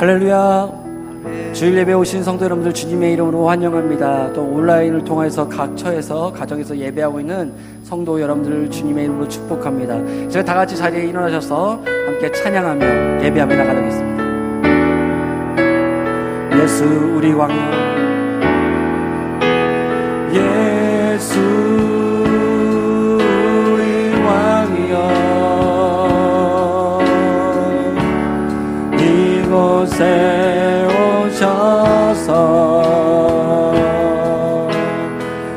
할렐루야. 주일 예배 오신 성도 여러분들 주님의 이름으로 환영합니다. 또 온라인을 통해서 각 처에서 가정에서 예배하고 있는 성도 여러분들 주님의 이름으로 축복합니다. 제가 다 같이 자리에 일어나셔서 함께 찬양하며 예배하며 나가겠습니다. 예수 우리 왕이여, 예수 우리 왕이여, 이곳에 오셔서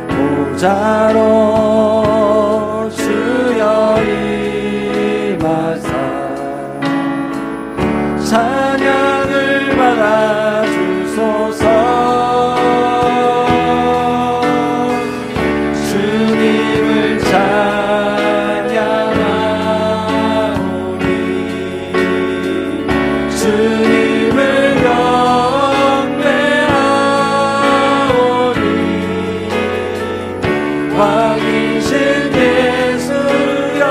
보좌로 주여 임하사 찬양을 받아 주소서. 주님을 찬양하오니 주님을 왕이신 예수여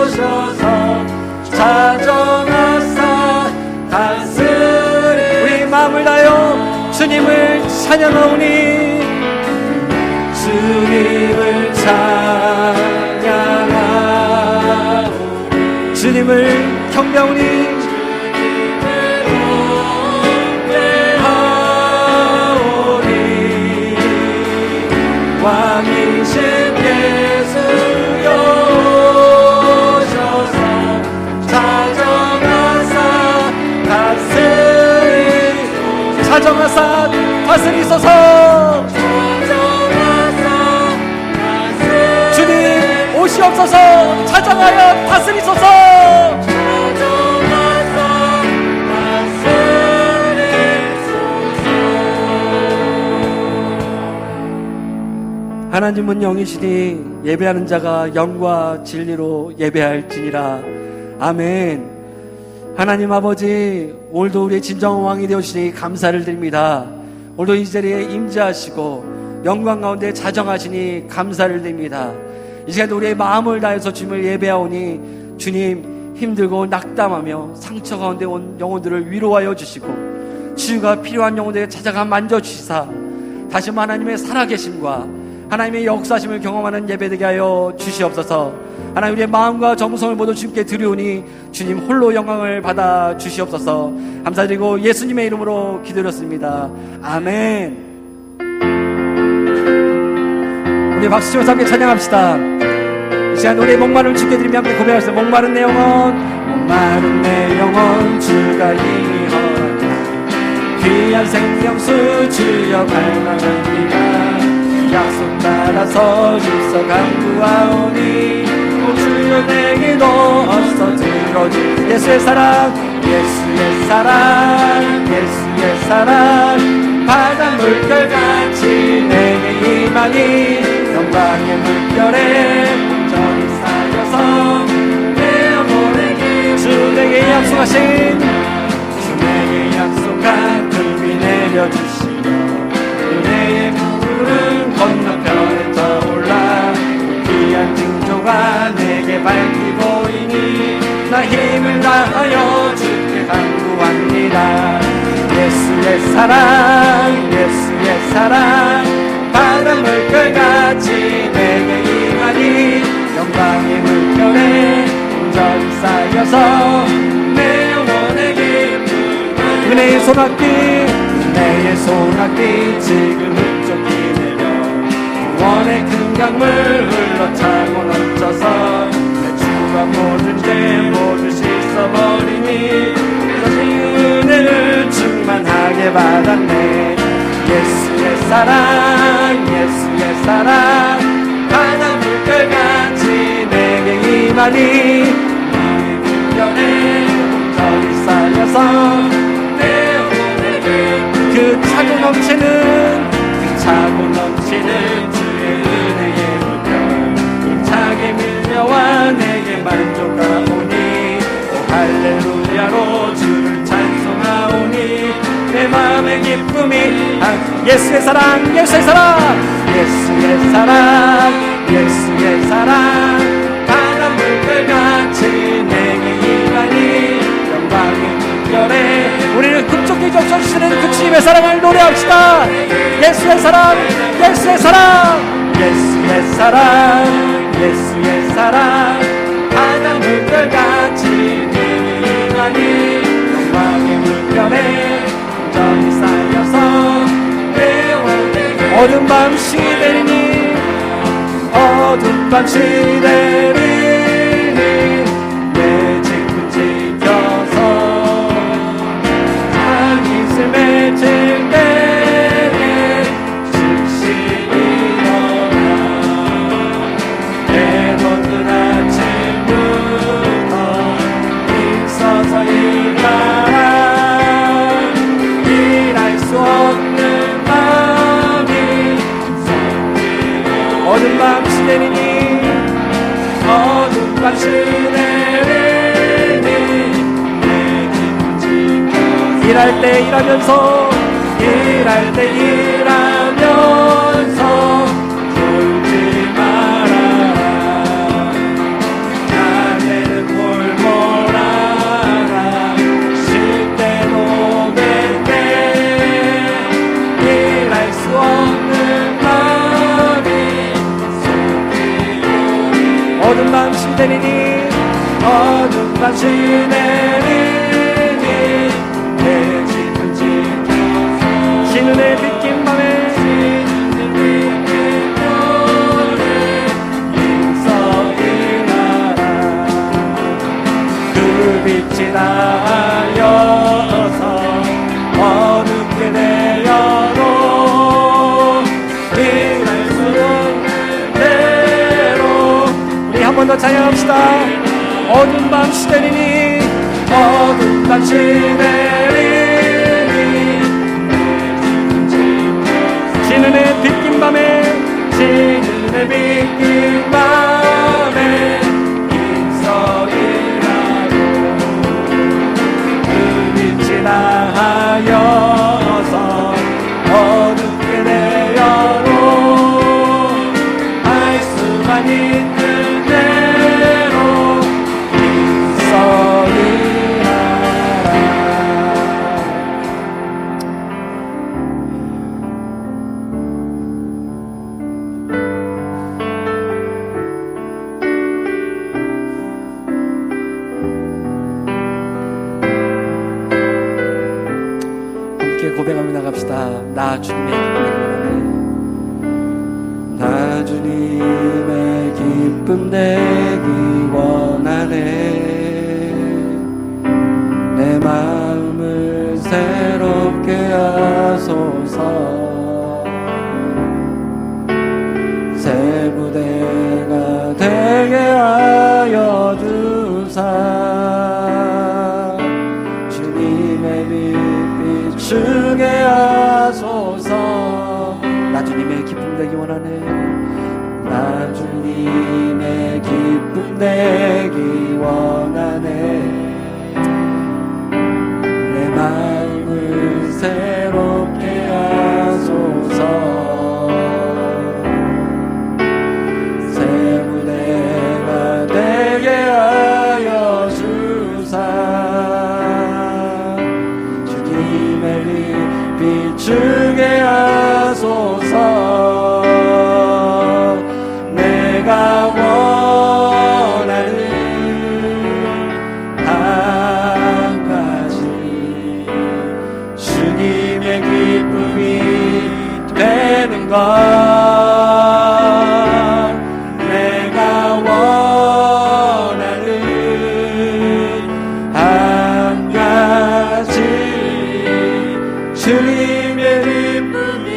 오셔서 찾아나사 다스리. 우리 마음을 다하여 주님을 찬양하오니 주님을 찬양하오니 주님을 경배하오니 왕이신 예수여 오셔서 찾아가사 다스리소서. 주님 오시옵소서. 찾아가여 다스리소서. 하나님은 영이시니 예배하는 자가 영과 진리로 예배할지니라. 아멘. 하나님 아버지, 오늘도 우리의 진정한 왕이 되어주시니 감사를 드립니다. 오늘도 이 자리에 임재하시고 영광 가운데 자정하시니 감사를 드립니다. 이 시간도 우리의 마음을 다해서 주님을 예배하오니 주님, 힘들고 낙담하며 상처 가운데 온 영혼들을 위로하여 주시고 치유가 필요한 영혼들에 찾아가 만져주시사 다시 한번 하나님의 살아계심과 하나님의 역사심을 경험하는 예배되게 하여 주시옵소서. 하나님, 우리의 마음과 정성을 모두 주님께 드리오니 주님 홀로 영광을 받아 주시옵소서. 감사드리고 예수님의 이름으로 기도드렸습니다. 아멘. 우리 박수치면서 함께 찬양합시다. 이 시간 우리의 목마름을 주께 드리며 함께 고백하시다. 목마른 내 영혼 주가 이미 허락하니 귀한 생명수 주여 갈망합니다. 약속 따라서 입서 강구하오니 주여 내게도 어서 들어주. 예수의 사랑, 예수의 사랑, 예수의 사랑 바다 물결같이 내게 임하니 영광의 물결에 온전히 쌓여서 내 영혼에게 주 내게 약속하신 주 내게 약속한 금이 내려주시며 은혜의 푸른 건너편에 떠올라 귀한 징조가 내게 밝히고 이니 나 힘을 다하여 주께 간구합니다. 예수의 사랑, 예수의 사랑 바다 물결같이 내게 임하니 영광의 물결에 온전히 쌓여서 내 영혼에게 은혜의 소낙비, 은혜의 소낙비 지금 흡족히 원의 큰 강물 흘러차고 넘쳐서 내 주가 모든 죄 모두 씻어버리니 다시 은혜를 충만하게 받았네. 예수의 사랑, 예수의 사랑 바다 물결같이 내게 임하니 나의 물결에 온전히 쌓여서 내 영혼에게 그 차고 넘치는 주의 은혜의 물결 힘차게 밀려와 내게 만족하오니 오 할렐루야로 주를 찬송하오니 내 마음의 기쁨이 예수의 사랑, 예수의 사랑, 예수의 사랑, 예수의 사랑 바다 물결같이 내게 임하니 영광의 물결에 우리 접수시는 그 주님의 사랑을 노래합시다. 예수의 사랑, 예수의 사랑, 예수의 사랑, 예수의 사랑, 바닷물 같이 능하니 영광의 물결에 온전히 쌓여서 어두운 밤 시대니 어두운 밤 시대니 내 지금 지켜서 자기 삶에 질 때에 즉시 일어나 내 모든 아침부터 있어서 일할 수 없는 어두운 밤 시대니 어두운 밤 시대니 내 기쁨 지켜서 일할 때 일하면서 일할 때 일하면서 졸지 말아라 낮에는 골몰아라 쉴 때도 될 때 일할 수 없는 어두운 밤 시대니 어두운 밤 시대니 내 집은 지켜서 신은의 빛긴 밤에 힘써 일하라 그 빛이 닿아여서 어둡게 되어도 일할 수 없는 대로 한 번 더 찬양합시다. 어두운 밤 시대니 어두운 밤 시대니 지는의 빛긴 밤에 지는의 빛긴 밤에 힘써 일하고 그 빛이 닿아여서 어둡게 되어도 할 수만 있는 고백하며 나갑시다. 나 주님의 기쁨 되기 원하네. 나 주님의 기쁨 되기 원하네. 내 마음을 새롭게 하소서. 새 무대가 되게 하여 주사. 주님의 빛 비추게 하소서. 나 주님의 기쁨 되기 원하네. 나 주님의 기쁨 되기 원하네. 내 마음을 새롭게 하소서. 새 무대가 되게 하여 주사. 주님의 빛 비추게 하소서. 내가 원하는 한 가지 주님의 기쁨이 되는 것. 내가 원하는 한 가지 주님의 기쁨이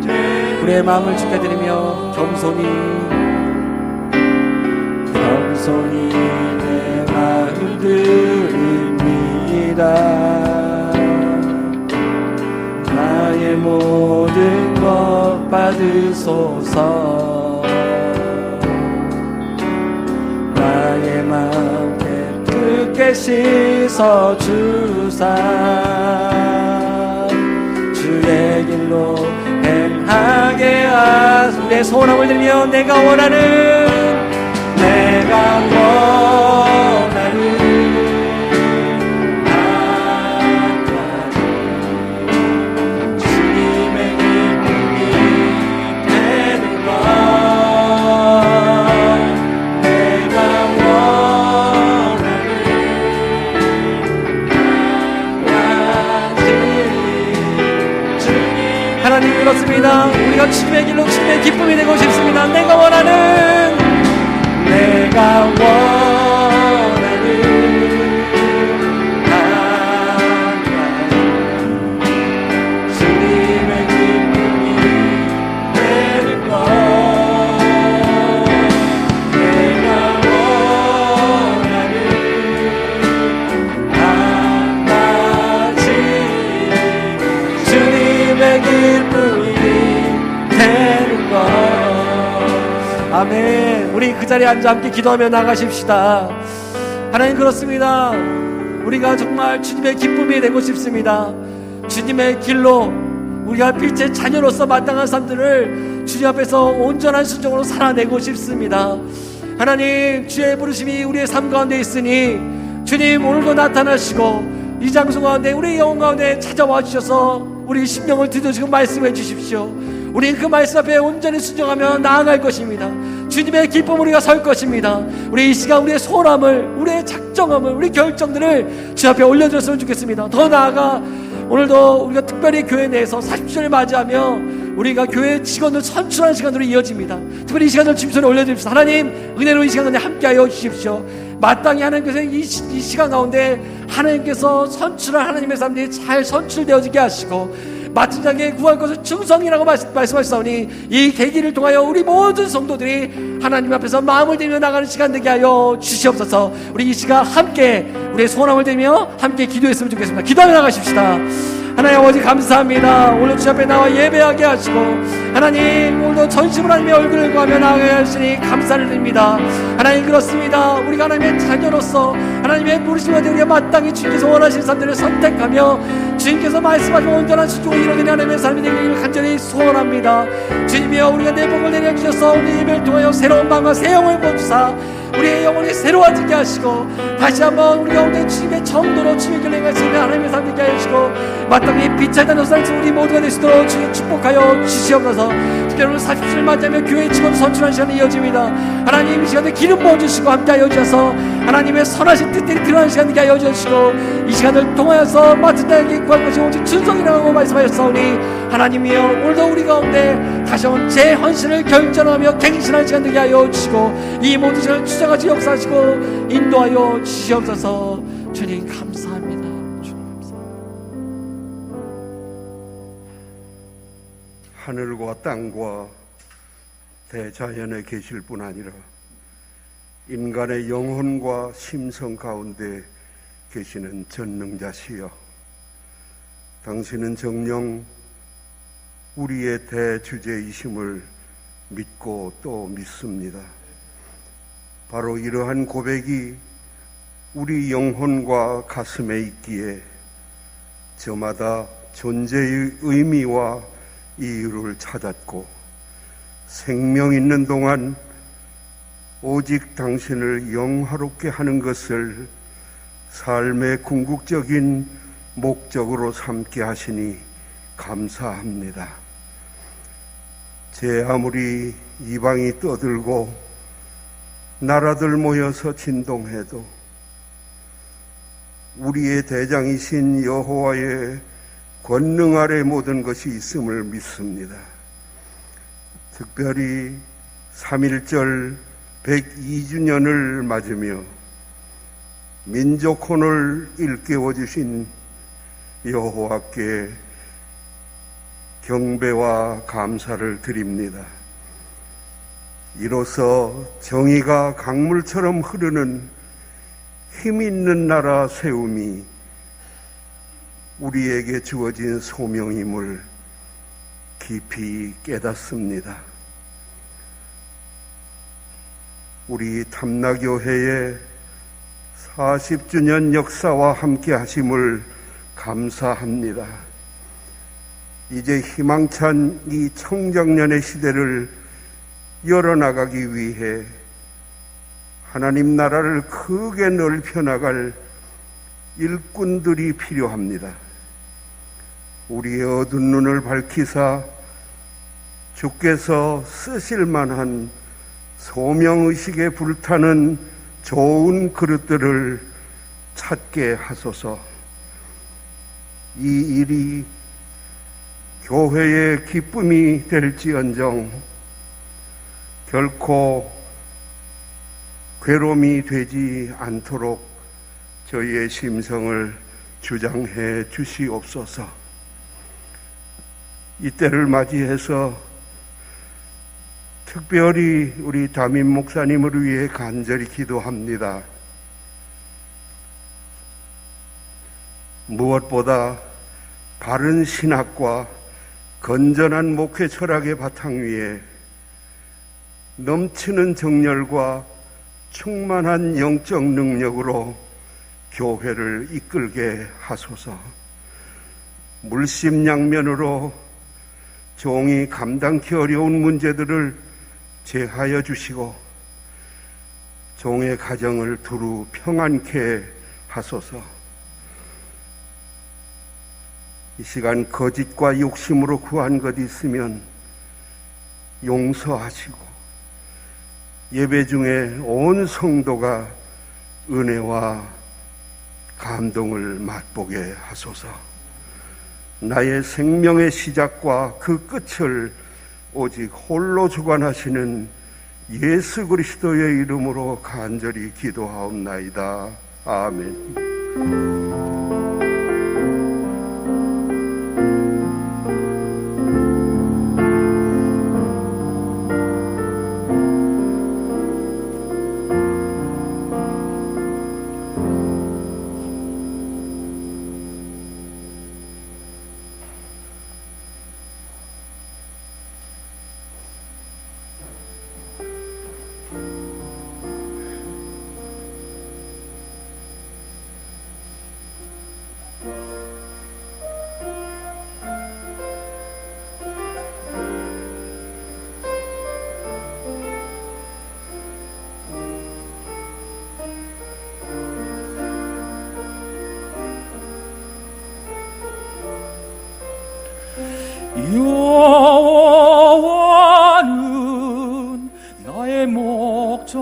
되는 우리의 마음을 축하드리며 겸손히 내 마음 드립니다. 나의 모든 것 받으소서. 나의 마음 깨끗게 씻어주사. 주의 길로 행하게 하소서. 우리의 소원함을 들며 내가 원하는 한 가지 하나님 그렇습니다. 우리가 주님의 길로 주님의 기쁨이 되고 싶습니다. 내가 원하는 주님의 기쁨이 되는 것, 내가 원하는 한 가지 주님의 기쁨이 되는 것. 아멘. 우리 그 자리에 앉아 함께 기도하며 나가십시다. 하나님 그렇습니다. 우리가 정말 주님의 기쁨이 되고 싶습니다. 주님의 길로 우리가 빛의 자녀로서 마땅한 삶들을 주님 앞에서 온전한 순종으로 살아내고 싶습니다. 하나님, 주의 부르심이 우리의 삶 가운데 있으니 주님 오늘도 나타나시고 이 장소 가운데 우리 영혼 가운데 찾아와 주셔서 우리 심령을 뒤덮으시고 말씀해 주십시오. 우리는 그 말씀 앞에 온전히 순종하며 나아갈 것입니다. 주님의 기쁨 우리가 설 것입니다. 우리 이 시간 우리의 소원함을, 우리의 작정함을, 우리 결정들을 주 앞에 올려드렸으면 좋겠습니다. 더 나아가 오늘도 우리가 특별히 교회 내에서 40주년을 맞이하며 우리가 교회 직원들 선출하는 시간으로 이어집니다. 특별히 이 시간을 주님 손에 올려드립시다. 하나님 은혜로 이 시간 가운데 함께하여 주십시오. 마땅히 하나님께서 이 시간 가운데 하나님께서 선출한 하나님의 사람들이 잘 선출되어지게 하시고 맡은 자에게 구할 것은 충성이라고 말씀하시사오니 이 계기를 통하여 우리 모든 성도들이 하나님 앞에서 마음을 들며 나가는 시간 되게 하여 주시옵소서. 우리 이 시간 함께 우리의 소원함을 들며 함께 기도했으면 좋겠습니다. 기도하며 나가십시다. 하나님 아버지 감사합니다. 오늘 주 앞에 나와 예배하게 하시고 하나님 오늘도 전심으로 하나님의 얼굴을 구하며 나아가게 하시니 감사를 드립니다. 하나님 그렇습니다. 우리가 하나님의 자녀로서 하나님의 부르심을 받아 우리가 마땅히 주님께서 원하시는 사람들을 선택하며 주님께서 말씀하신 온전한 순종을 이루는 하나님의 삶이 되기를 간절히 소원합니다. 주님이여 우리가 내 복을 내려주셔서 오늘 예배를 통하여 새로운 마음과 새 영을 부어주사 우리의 영혼이 새로워지게 하시고 다시 한번 우리 가운데 주님의 정도로 주님의 길을 행할 수 있는 하나님의 삶 되게 하시고 마땅히 빛을 다는 삶에서 우리 모두가 될 수 있도록 주님 축복하여 주시옵소서. 특별히 오늘 40주를 맞이하며 교회 직원 선출하는 시간이 이어집니다. 하나님 이 시간에 기름 부어주시고 함께하여 주셔서 하나님의 선하신 뜻들이 드러나는 시간 되게 하여 주시고 이 시간을 통하여서 맡은 자에게 구할 것이 오직 충성이라고 말씀하셨사오니 하나님이여 오늘도 우리 가운데 다시 한번 제 헌신을 결정하며 갱신하는 시간 되게 하여 주시고 이 모든 시간을 주장하시 역사하시고 인도하여 주시옵소서. 주님 감사합니다. 주님 감사합니다. 하늘과 땅과 대자연에 계실 뿐 아니라 인간의 영혼과 심성 가운데 계시는 전능자시여, 당신은 정녕 우리의 대주제이심을 믿고 또 믿습니다. 바로 이러한 고백이 우리 영혼과 가슴에 있기에 저마다 존재의 의미와 이유를 찾았고 생명 있는 동안 오직 당신을 영화롭게 하는 것을 삶의 궁극적인 목적으로 삼게 하시니 감사합니다. 제 아무리 이방이 떠들고 나라들 모여서 진동해도 우리의 대장이신 여호와의 권능 아래 모든 것이 있음을 믿습니다. 특별히 3.1절 102주년을 맞으며 민족혼을 일깨워 주신 여호와께 경배와 감사를 드립니다. 이로써 정의가 강물처럼 흐르는 힘 있는 나라 세움이 우리에게 주어진 소명임을 깊이 깨닫습니다. 우리 탐나교회의 40주년 역사와 함께 하심을 감사합니다. 이제 희망찬 이 청장년의 시대를 열어나가기 위해 하나님 나라를 크게 넓혀나갈 일꾼들이 필요합니다. 우리의 어두운 눈을 밝히사 주께서 쓰실 만한 소명의식에 불타는 좋은 그릇들을 찾게 하소서. 이 일이 교회의 기쁨이 될지언정 결코 괴로움이 되지 않도록 저희의 심성을 주장해 주시옵소서. 이때를 맞이해서 특별히 우리 담임 목사님을 위해 간절히 기도합니다. 무엇보다 바른 신학과 건전한 목회 철학의 바탕 위에 넘치는 정열과 충만한 영적 능력으로 교회를 이끌게 하소서. 물심양면으로 종이 감당기 어려운 문제들을 제하여 주시고 종의 가정을 두루 평안케 하소서. 이 시간 거짓과 욕심으로 구한 것 있으면 용서하시고 예배 중에 온 성도가 은혜와 감동을 맛보게 하소서. 나의 생명의 시작과 그 끝을 오직 홀로 주관하시는 예수 그리스도의 이름으로 간절히 기도하옵나이다. 아멘. 여호와는 나의 목자시니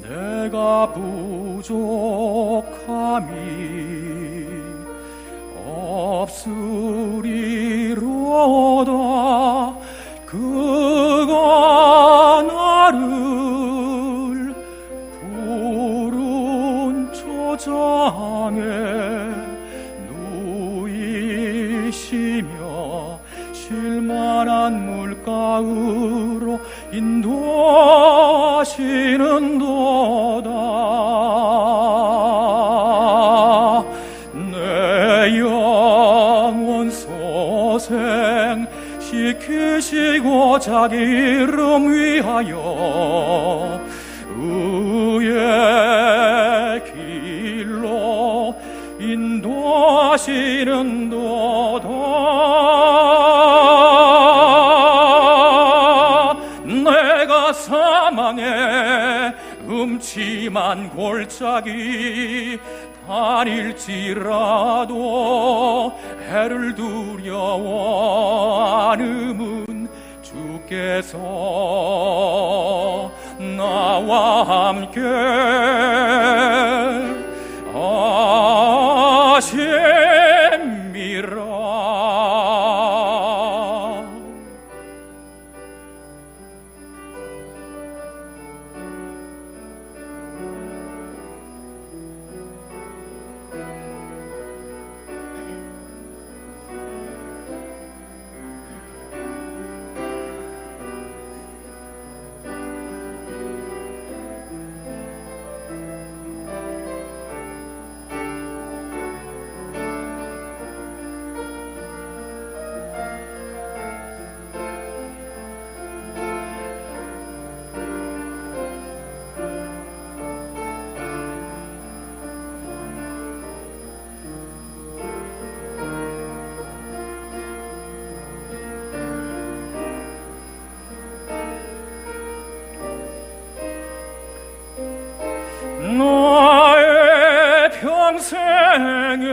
내가 부족함이 없으리로다. 그가 나를 푸른 초장에 누이시며 쉴만한 물가으로 인도하시는도다. 내 영혼 소생 시키시고 자기 이름 위하여 의의 길로 인도하시는도다. 내가 사망의 음침한 골짜기 다닐지라도 해를 두려워 않음은 주께서 나와 함께 하심이라. 나의 평생의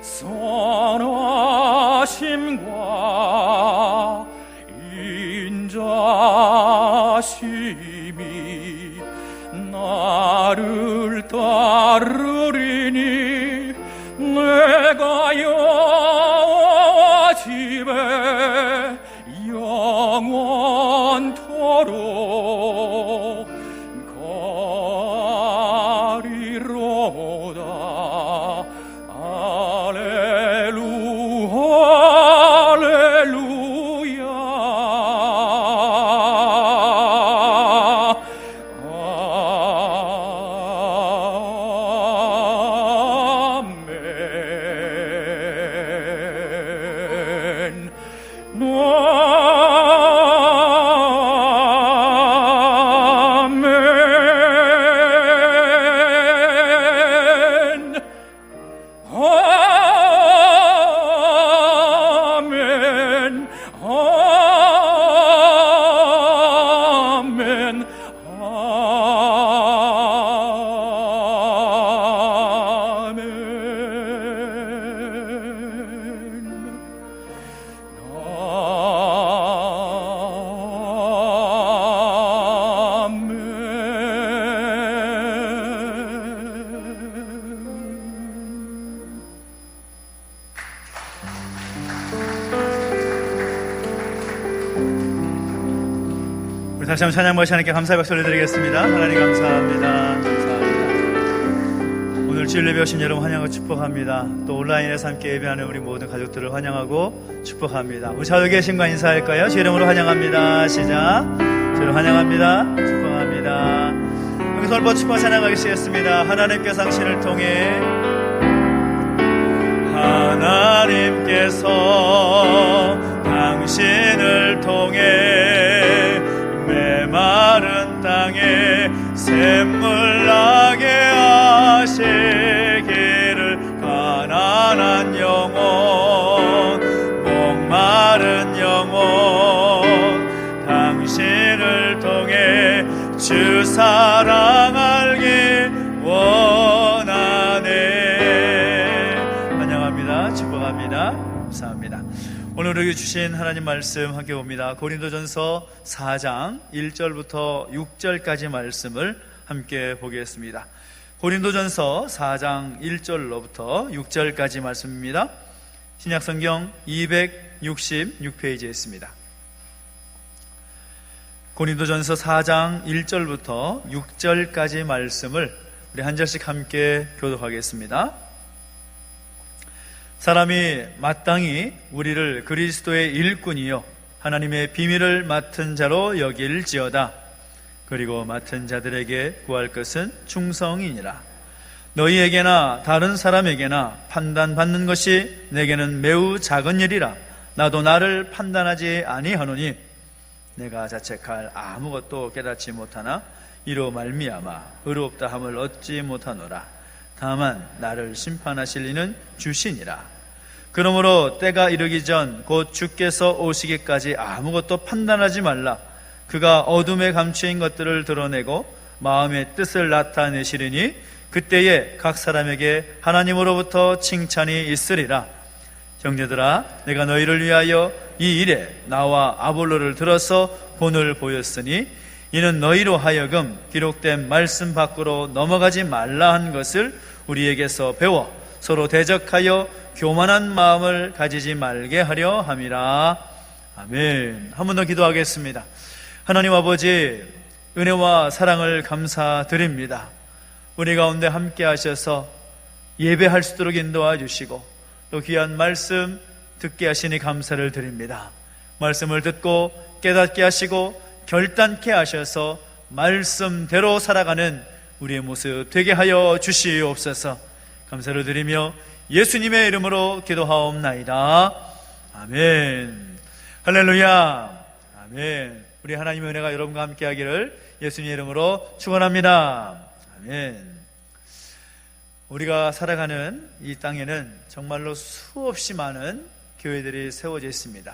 선하심과 인자심이 나를 따르리니 내가 여호와 집에 영원토록 가리로다. 우리 다시 한번 찬양 모시 하나님께 감사의 박수 올려드리겠습니다. 하나님 감사합니다. 오늘 주일 예배 오신 여러분 환영하고 축복합니다. 또 온라인에서 함께 예배하는 우리 모든 가족들을 환영하고 축복합니다. 우리 좌우에 계신 거 인사할까요? 주 이름으로 환영합니다. 시작. 주 이름 환영합니다. 축복합니다. 여기서 오늘 축복 찬양하시겠습니다. 하나님께서 당신을 통해 하나님께서 당신을 통해 메마른 땅에 샘물 나게 하시기를 가난한 영혼 목마른 영혼 당신을 통해 주 사랑 알기 원하네. 환영합니다. 축복합니다. 감사합니다. 오늘 우리에게 주신 하나님 말씀 함께 봅니다. 고린도전서 4장 1절부터 6절까지 말씀을 함께 보겠습니다. 고린도전서 4장 1절로부터 6절까지 말씀입니다. 신약성경 266페이지에 있습니다. 고린도전서 4장 1절부터 6절까지 말씀을 우리 한 절씩 함께 교독하겠습니다. 사람이 마땅히 우리를 그리스도의 일꾼이요 하나님의 비밀을 맡은 자로 여길지어다. 그리고 맡은 자들에게 구할 것은 충성이니라. 너희에게나 다른 사람에게나 판단받는 것이 내게는 매우 작은 일이라. 나도 나를 판단하지 아니하노니 내가 자책할 아무것도 깨닫지 못하나 이로 말미암아 의롭다함을 얻지 못하노라. 다만 나를 심판하실 이는 주시니라. 그러므로 때가 이르기 전 곧 주께서 오시기까지 아무것도 판단하지 말라. 그가 어둠에 감추인 것들을 드러내고 마음의 뜻을 나타내시리니 그때에 각 사람에게 하나님으로부터 칭찬이 있으리라. 형제들아, 내가 너희를 위하여 이 일에 나와 아볼로를 들어서 본을 보였으니 이는 너희로 하여금 기록된 말씀 밖으로 넘어가지 말라 한 것을 우리에게서 배워 서로 대적하여 교만한 마음을 가지지 말게 하려 함이라. 아멘. 한 번 더 기도하겠습니다. 하나님 아버지, 은혜와 사랑을 감사드립니다. 우리 가운데 함께 하셔서 예배할 수 있도록 인도해 주시고 또 귀한 말씀 듣게 하시니 감사를 드립니다. 말씀을 듣고 깨닫게 하시고 결단케 하셔서 말씀대로 살아가는 우리의 모습 되게 하여 주시옵소서. 감사를 드리며 예수님의 이름으로 기도하옵나이다. 아멘. 할렐루야. 아멘. 우리 하나님의 은혜가 여러분과 함께 하기를 예수님의 이름으로 축원합니다. 아멘. 우리가 살아가는 이 땅에는 정말로 수없이 많은 교회들이 세워져 있습니다.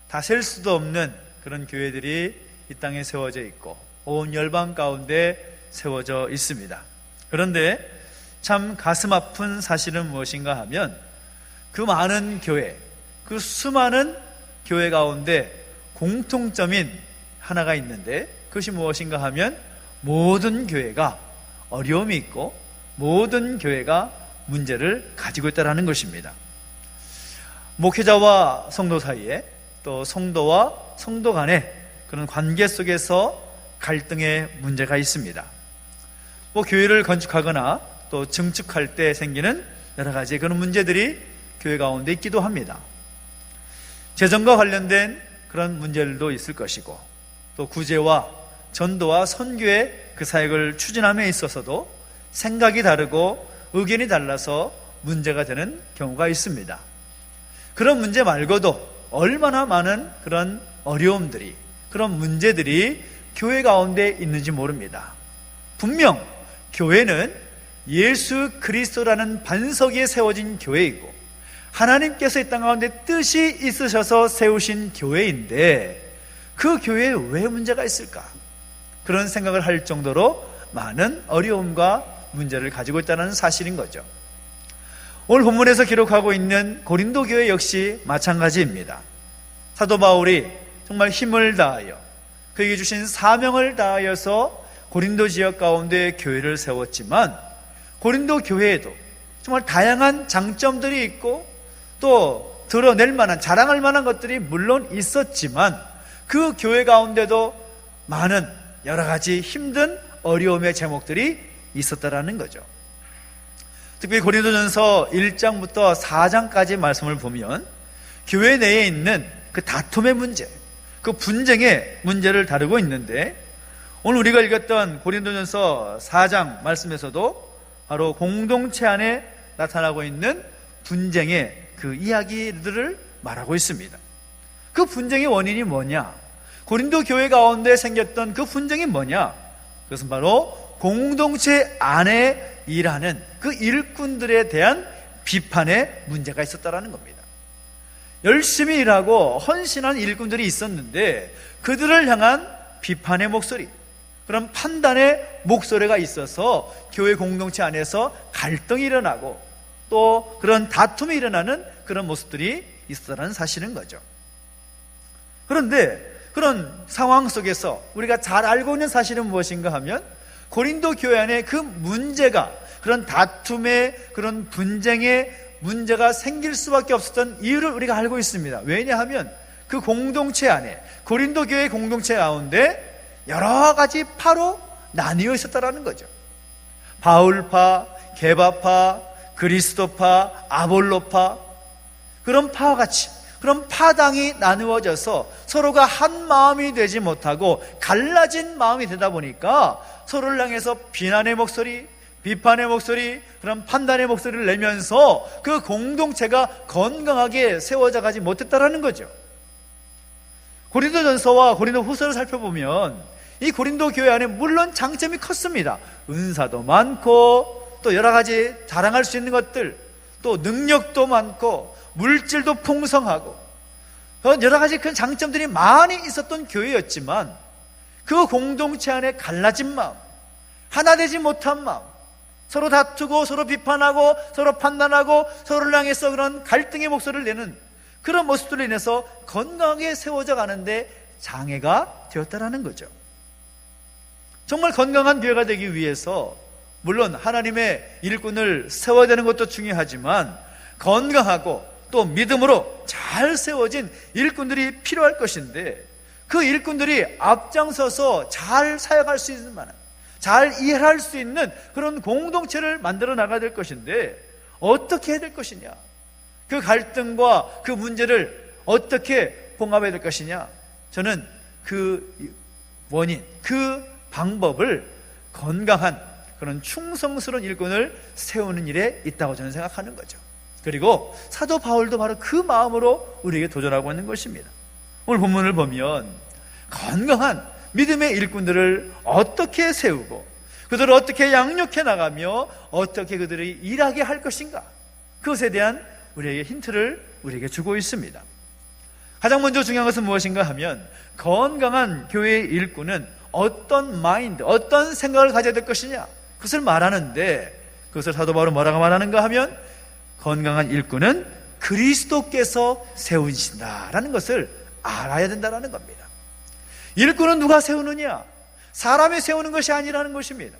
다 셀 수도 없는 그런 교회들이 이 땅에 세워져 있고 온 열방 가운데 세워져 있습니다. 그런데 참 가슴 아픈 사실은 무엇인가 하면 그 많은 교회, 그 수많은 교회 가운데 공통점인 하나가 있는데 그것이 무엇인가 하면 모든 교회가 어려움이 있고 모든 교회가 문제를 가지고 있다는 것입니다. 목회자와 성도 사이에, 또 성도와 성도 간의 그런 관계 속에서 갈등의 문제가 있습니다. 교회를 건축하거나 또 증축할 때 생기는 여러 가지 그런 문제들이 교회 가운데 있기도 합니다. 재정과 관련된 그런 문제들도 있을 것이고, 또 구제와 전도와 선교의 그 사역을 추진함에 있어서도 생각이 다르고 의견이 달라서 문제가 되는 경우가 있습니다. 그런 문제 말고도 얼마나 많은 그런 어려움들이, 그런 문제들이 교회 가운데 있는지 모릅니다. 분명 교회는 예수 그리스도라는 반석 위에 세워진 교회이고, 하나님께서 이 땅 가운데 뜻이 있으셔서 세우신 교회인데, 그 교회에 왜 문제가 있을까? 그런 생각을 할 정도로 많은 어려움과 문제를 가지고 있다는 사실인 거죠. 오늘 본문에서 기록하고 있는 고린도 교회 역시 마찬가지입니다. 사도 바울이 정말 힘을 다하여 그에게 주신 사명을 다하여서 고린도 지역 가운데 교회를 세웠지만, 고린도 교회에도 정말 다양한 장점들이 있고 또 드러낼 만한, 자랑할 만한 것들이 물론 있었지만, 그 교회 가운데도 많은 여러 가지 힘든 어려움의 제목들이 있었다라는 거죠. 특히 고린도전서 1장부터 4장까지 말씀을 보면 교회 내에 있는 그 다툼의 문제, 그 분쟁의 문제를 다루고 있는데, 오늘 우리가 읽었던 고린도전서 4장 말씀에서도 바로 공동체 안에 나타나고 있는 분쟁의 그 이야기들을 말하고 있습니다. 그 분쟁의 원인이 뭐냐? 고린도 교회 가운데 생겼던 그 분쟁이 뭐냐? 그것은 바로 공동체 안에 일하는 그 일꾼들에 대한 비판의 문제가 있었다라는 겁니다. 열심히 일하고 헌신한 일꾼들이 있었는데, 그들을 향한 비판의 목소리, 그런 판단의 목소리가 있어서 교회 공동체 안에서 갈등이 일어나고 또 그런 다툼이 일어나는 그런 모습들이 있었다는 사실인 거죠. 그런데 그런 상황 속에서 우리가 잘 알고 있는 사실은 무엇인가 하면, 고린도 교회 안에 그 문제가, 그런 다툼의, 그런 분쟁의 문제가 생길 수밖에 없었던 이유를 우리가 알고 있습니다. 왜냐하면 그 공동체 안에, 고린도 교회 공동체 가운데 여러 가지 파로 나뉘어 있었다라는 거죠. 바울파, 게바파, 그리스도파, 아볼로파, 그런 파와 같이 그런 파당이 나누어져서 서로가 한 마음이 되지 못하고 갈라진 마음이 되다 보니까 서로를 향해서 비난의 목소리, 비판의 목소리, 그런 판단의 목소리를 내면서 그 공동체가 건강하게 세워져 가지 못했다라는 거죠. 고린도전서와 고린도후서를 살펴보면 이 고린도 교회 안에 물론 장점이 컸습니다. 은사도 많고 또 여러 가지 자랑할 수 있는 것들, 또 능력도 많고 물질도 풍성하고 여러 가지 그 장점들이 많이 있었던 교회였지만, 그 공동체 안에 갈라진 마음, 하나 되지 못한 마음, 서로 다투고 서로 비판하고 서로 판단하고 서로를 향해서 그런 갈등의 목소리를 내는 그런 모습들로 인해서 건강하게 세워져 가는데 장애가 되었다라는 거죠. 정말 건강한 교회가 되기 위해서 물론 하나님의 일꾼을 세워야 되는 것도 중요하지만, 건강하고 또 믿음으로 잘 세워진 일꾼들이 필요할 것인데, 그 일꾼들이 앞장서서 잘 사역할 수 있는 만한, 잘 이해할 수 있는 그런 공동체를 만들어 나가야 될 것인데, 어떻게 해야 될 것이냐, 그 갈등과 그 문제를 어떻게 봉합해야 될 것이냐, 저는 그 원인, 그 방법을 건강한 그런 충성스러운 일꾼을 세우는 일에 있다고 저는 생각하는 거죠. 그리고 사도 바울도 바로 그 마음으로 우리에게 도전하고 있는 것입니다. 오늘 본문을 보면 건강한 믿음의 일꾼들을 어떻게 세우고 그들을 어떻게 양육해 나가며 어떻게 그들이 일하게 할 것인가, 그것에 대한 우리에게 힌트를 우리에게 주고 있습니다. 가장 먼저 중요한 것은 무엇인가 하면, 건강한 교회의 일꾼은 어떤 마인드, 어떤 생각을 가져야 될 것이냐, 그것을 말하는데, 그것을 사도 바울은 뭐라고 말하는가 하면, 건강한 일꾼은 그리스도께서 세우신다라는 것을 알아야 된다는 겁니다. 일꾼은 누가 세우느냐? 사람이 세우는 것이 아니라는 것입니다.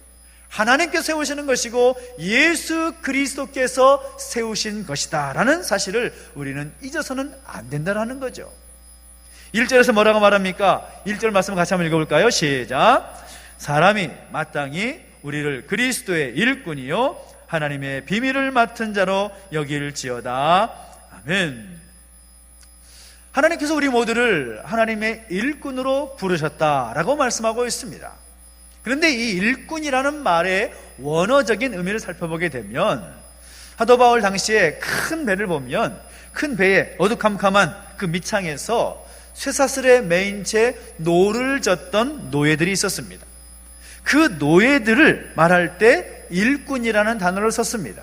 하나님께서 세우시는 것이고 예수 그리스도께서 세우신 것이다 라는 사실을 우리는 잊어서는 안 된다는 거죠. 1절에서 뭐라고 말합니까? 1절 말씀 같이 한번 읽어볼까요? 시작. 사람이 마땅히 우리를 그리스도의 일꾼이요 하나님의 비밀을 맡은 자로 여길지어다. 아멘. 하나님께서 우리 모두를 하나님의 일꾼으로 부르셨다라고 말씀하고 있습니다. 그런데 이 일꾼이라는 말의 원어적인 의미를 살펴보게 되면 사도 바울 당시에 큰 배를 보면 큰 배에 어두컴컴한 그 밑창에서 쇠사슬에 매인 채 노를 젓던 노예들이 있었습니다. 그 노예들을 말할 때 일꾼이라는 단어를 썼습니다.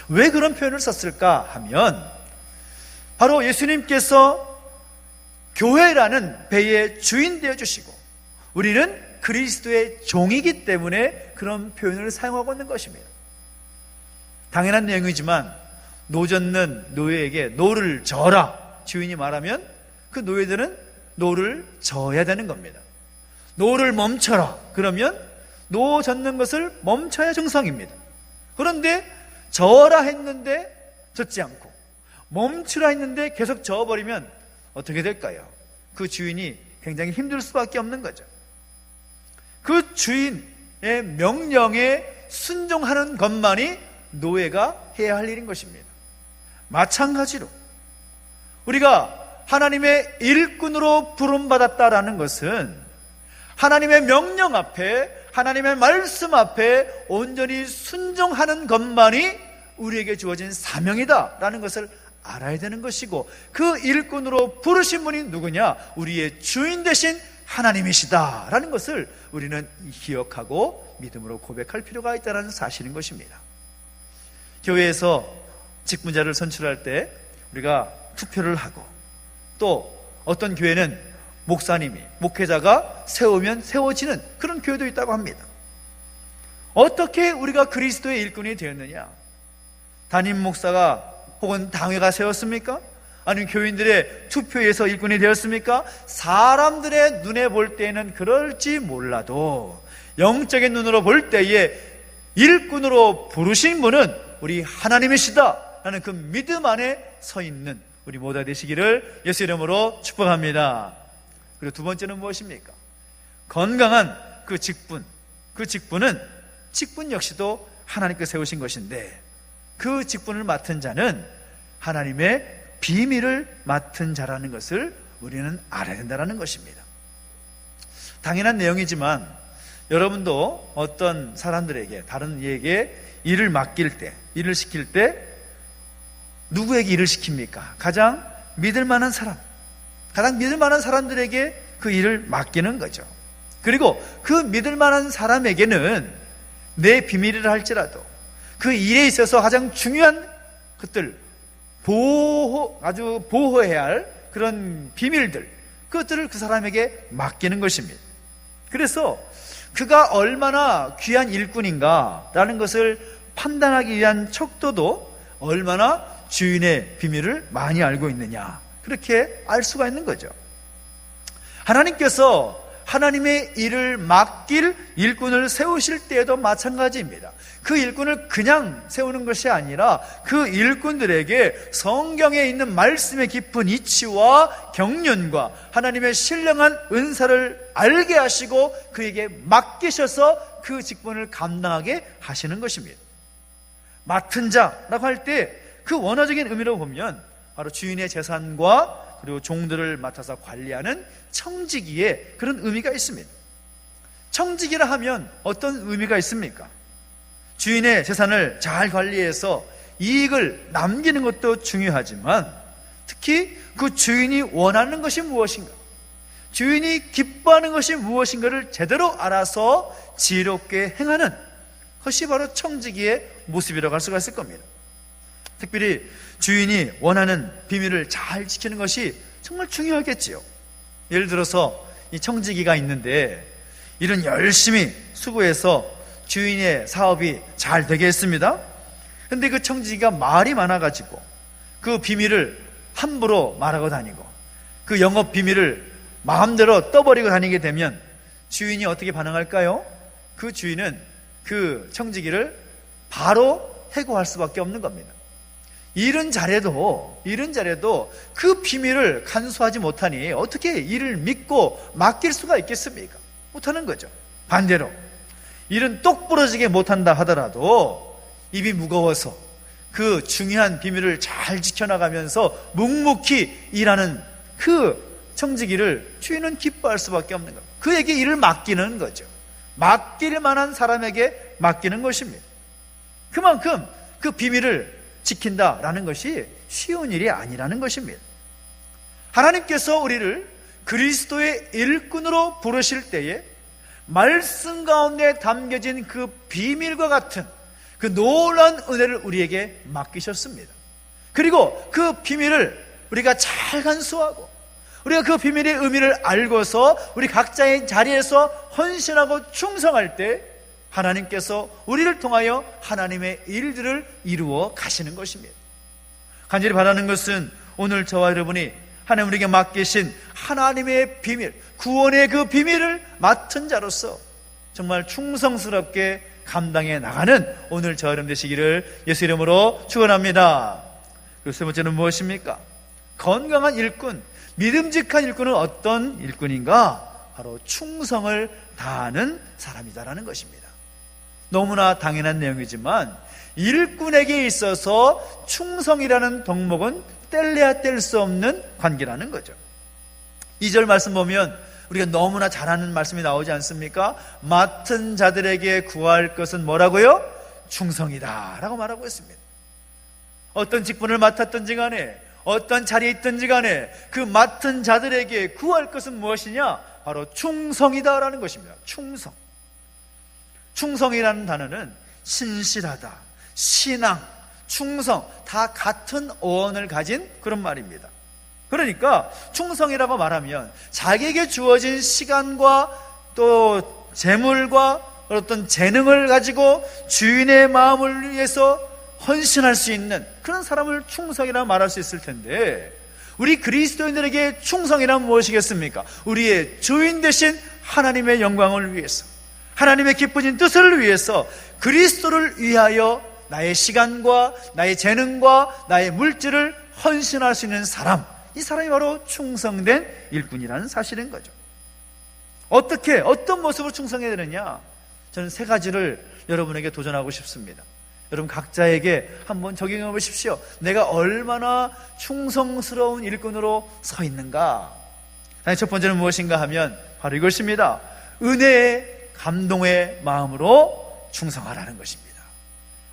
왜 그런 표현을 썼을까 하면 바로 예수님께서 교회라는 배의 주인 되어주시고 우리는 그리스도의 종이기 때문에 그런 표현을 사용하고 있는 것입니다. 당연한 내용이지만 노 젓는 노예에게 노를 저어라 주인이 말하면 그 노예들은 노를 저어야 되는 겁니다. 노를 멈춰라 그러면 노 젓는 것을 멈춰야 정상입니다. 그런데 저어라 했는데 젓지 않고 멈추라 했는데 계속 저어버리면 어떻게 될까요? 그 주인이 굉장히 힘들 수밖에 없는 거죠. 그 주인의 명령에 순종하는 것만이 노예가 해야 할 일인 것입니다. 마찬가지로 우리가 하나님의 일꾼으로 부름받았다라는 것은 하나님의 명령 앞에 하나님의 말씀 앞에 온전히 순종하는 것만이 우리에게 주어진 사명이다라는 것을 알아야 되는 것이고 그 일꾼으로 부르신 분이 누구냐? 우리의 주인 되신 하나님이시다라는 것을 우리는 기억하고 믿음으로 고백할 필요가 있다는 사실인 것입니다. 교회에서 직분자를 선출할 때 우리가 투표를 하고 또 어떤 교회는 목사님이 목회자가 세우면 세워지는 그런 교회도 있다고 합니다. 어떻게 우리가 그리스도의 일꾼이 되었느냐? 담임 목사가 혹은 당회가 세웠습니까? 아니면 교인들의 투표에서 일꾼이 되었습니까? 사람들의 눈에 볼 때는 그럴지 몰라도 영적인 눈으로 볼 때에 일꾼으로 부르신 분은 우리 하나님이시다 라는 그 믿음 안에 서 있는 우리 모두 되시기를 예수 이름으로 축복합니다. 그리고 두 번째는 무엇입니까? 건강한 그 직분, 그 직분은 직분 역시도 하나님께서 세우신 것인데 그 직분을 맡은 자는 하나님의 비밀을 맡은 자라는 것을 우리는 알아야 된다는 것입니다. 당연한 내용이지만 여러분도 어떤 사람들에게 다른 이에게 일을 맡길 때, 일을 시킬 때 누구에게 일을 시킵니까? 가장 믿을 만한 사람, 가장 믿을 만한 사람들에게 그 일을 맡기는 거죠. 그리고 그 믿을 만한 사람에게는 내 비밀이라 할지라도 그 일에 있어서 가장 중요한 것들 아주 보호해야 할 그런 비밀들, 그것들을 그 사람에게 맡기는 것입니다. 그래서 그가 얼마나 귀한 일꾼인가라는 것을 판단하기 위한 척도도 얼마나 주인의 비밀을 많이 알고 있느냐, 그렇게 알 수가 있는 거죠. 하나님께서 하나님의 일을 맡길 일꾼을 세우실 때에도 마찬가지입니다. 그 일꾼을 그냥 세우는 것이 아니라 그 일꾼들에게 성경에 있는 말씀의 깊은 이치와 경륜과 하나님의 신령한 은사를 알게 하시고 그에게 맡기셔서 그 직분을 감당하게 하시는 것입니다. 맡은 자라고 할 때 그 원어적인 의미로 보면 바로 주인의 재산과 그리고 종들을 맡아서 관리하는 청지기의 그런 의미가 있습니다. 청지기라 하면 어떤 의미가 있습니까? 주인의 재산을 잘 관리해서 이익을 남기는 것도 중요하지만 특히 그 주인이 원하는 것이 무엇인가, 주인이 기뻐하는 것이 무엇인가를 제대로 알아서 지혜롭게 행하는 것이 바로 청지기의 모습이라고 할 수가 있을 겁니다. 특별히 주인이 원하는 비밀을 잘 지키는 것이 정말 중요하겠지요. 예를 들어서 이 청지기가 있는데 일은 열심히 수고해서 주인의 사업이 잘 되게 했습니다. 근데 그 청지기가 말이 많아가지고 그 비밀을 함부로 말하고 다니고 그 영업 비밀을 마음대로 떠버리고 다니게 되면 주인이 어떻게 반응할까요? 그 주인은 그 청지기를 바로 해고할 수밖에 없는 겁니다. 일은 잘해도 그 비밀을 간수하지 못하니 어떻게 일을 믿고 맡길 수가 있겠습니까? 못하는 거죠. 반대로 일은 똑부러지게 못한다 하더라도 입이 무거워서 그 중요한 비밀을 잘 지켜나가면서 묵묵히 일하는 그 청지기를 주인은 기뻐할 수밖에 없는 겁니다. 그에게 일을 맡기는 거죠. 맡길 만한 사람에게 맡기는 것입니다. 그만큼 그 비밀을 지킨다라는 것이 쉬운 일이 아니라는 것입니다. 하나님께서 우리를 그리스도의 일꾼으로 부르실 때에 말씀 가운데 담겨진 그 비밀과 같은 그 놀라운 은혜를 우리에게 맡기셨습니다. 그리고 그 비밀을 우리가 잘 간수하고 우리가 그 비밀의 의미를 알고서 우리 각자의 자리에서 헌신하고 충성할 때 하나님께서 우리를 통하여 하나님의 일들을 이루어 가시는 것입니다. 간절히 바라는 것은 오늘 저와 여러분이 하나님 우리에게 맡기신 하나님의 비밀, 구원의 그 비밀을 맡은 자로서 정말 충성스럽게 감당해 나가는 오늘 저와 여러분 되시기를 예수 이름으로 축원합니다. 그리고 세 번째는 무엇입니까? 건강한 일꾼, 믿음직한 일꾼은 어떤 일꾼인가? 바로 충성을 다하는 사람이다라는 것입니다. 너무나 당연한 내용이지만 일꾼에게 있어서 충성이라는 덕목은 뗄래야 뗄 수 없는 관계라는 거죠. 2절 말씀 보면 우리가 너무나 잘 아는 말씀이 나오지 않습니까? 맡은 자들에게 구할 것은 뭐라고요? 충성이다 라고 말하고 있습니다. 어떤 직분을 맡았든지 간에 어떤 자리에 있든지 간에 그 맡은 자들에게 구할 것은 무엇이냐? 바로 충성이다라는 것입니다. 충성이라는 단어는 신실하다, 신앙, 충성 다 같은 어원을 가진 그런 말입니다. 그러니까 충성이라고 말하면 자기에게 주어진 시간과 또 재물과 어떤 재능을 가지고 주인의 마음을 위해서 헌신할 수 있는 그런 사람을 충성이라고 말할 수 있을 텐데, 우리 그리스도인들에게 충성이란 무엇이겠습니까? 우리의 주인 되신 하나님의 영광을 위해서, 하나님의 기쁘신 뜻을 위해서 그리스도를 위하여 나의 시간과 나의 재능과 나의 물질을 헌신할 수 있는 사람, 이 사람이 바로 충성된 일꾼이라는 사실인 거죠. 어떻게, 어떤 모습으로 충성해야 되느냐? 저는 세 가지를 여러분에게 도전하고 싶습니다. 여러분 각자에게 한번 적용해 보십시오. 내가 얼마나 충성스러운 일꾼으로 서 있는가? 첫 번째는 무엇인가 하면 바로 이것입니다. 은혜의 감동의 마음으로 충성하라는 것입니다.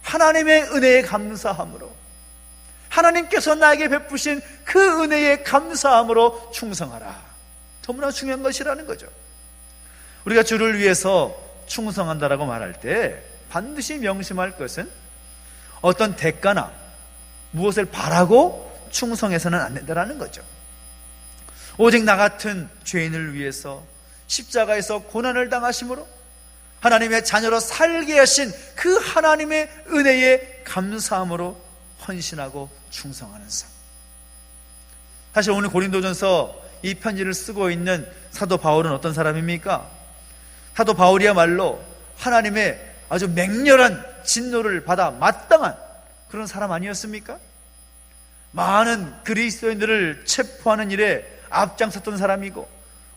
하나님의 은혜에 감사함으로, 하나님께서 나에게 베푸신 그 은혜에 감사함으로 충성하라. 너무나 중요한 것이라는 거죠. 우리가 주를 위해서 충성한다라고 말할 때 반드시 명심할 것은 어떤 대가나 무엇을 바라고 충성해서는 안 된다는 거죠. 오직 나 같은 죄인을 위해서 십자가에서 고난을 당하심으로 하나님의 자녀로 살게 하신 그 하나님의 은혜에 감사함으로 헌신하고 충성하는 삶. 사실 오늘 고린도전서 이 편지를 쓰고 있는 사도 바울은 어떤 사람입니까? 사도 바울이야말로 하나님의 아주 맹렬한 진노를 받아 마땅한 그런 사람 아니었습니까? 많은 그리스도인들을 체포하는 일에 앞장섰던 사람이고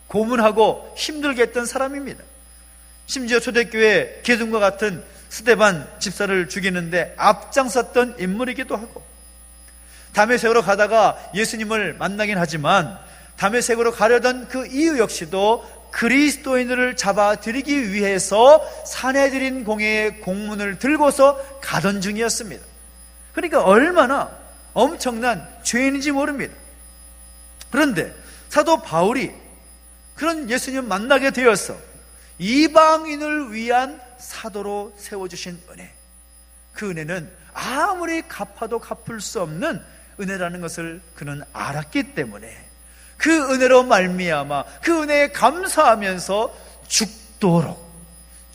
고문하고 힘들게 했던 사람입니다. 심지어 초대교회 계승과 같은 스데반 집사를 죽이는데 앞장섰던 인물이기도 하고, 다메섹으로 가다가 예수님을 만나긴 하지만 다메섹으로 가려던 그 이유 역시도 그리스도인들을 잡아들이기 위해서 사내들인 공회의 공문을 들고서 가던 중이었습니다. 그러니까 얼마나 엄청난 죄인인지 모릅니다. 그런데 사도 바울이 그런 예수님 만나게 되어서 이방인을 위한 사도로 세워주신 은혜, 그 은혜는 아무리 갚아도 갚을 수 없는 은혜라는 것을 그는 알았기 때문에 그 은혜로 말미암아 그 은혜에 감사하면서 죽도록,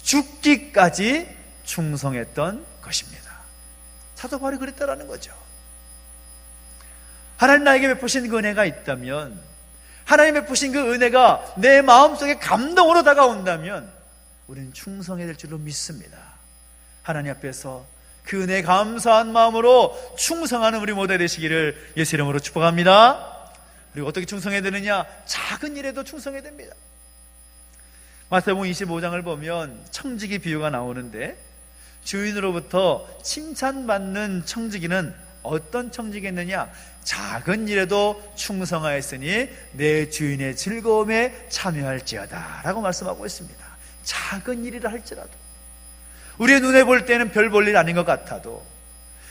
죽기까지 충성했던 것입니다. 사도 바울이 그랬다라는 거죠. 하나님 나에게 베푸신 그 은혜가 있다면, 하나님 베푸신 그 은혜가 내 마음속에 감동으로 다가온다면 우리는 충성해야 될 줄로 믿습니다. 하나님 앞에서 그 은혜 감사한 마음으로 충성하는 우리 모두 되시기를 예수 이름으로 축복합니다. 그리고 어떻게 충성해야 되느냐? 작은 일에도 충성해야 됩니다. 마태복음 25장을 보면 청지기 비유가 나오는데, 주인으로부터 칭찬받는 청지기는 어떤 청지기였느냐? 작은 일에도 충성하였으니 내 주인의 즐거움에 참여할지어다 라고 말씀하고 있습니다. 작은 일이라 할지라도, 우리의 눈에 볼 때는 별 볼 일 아닌 것 같아도,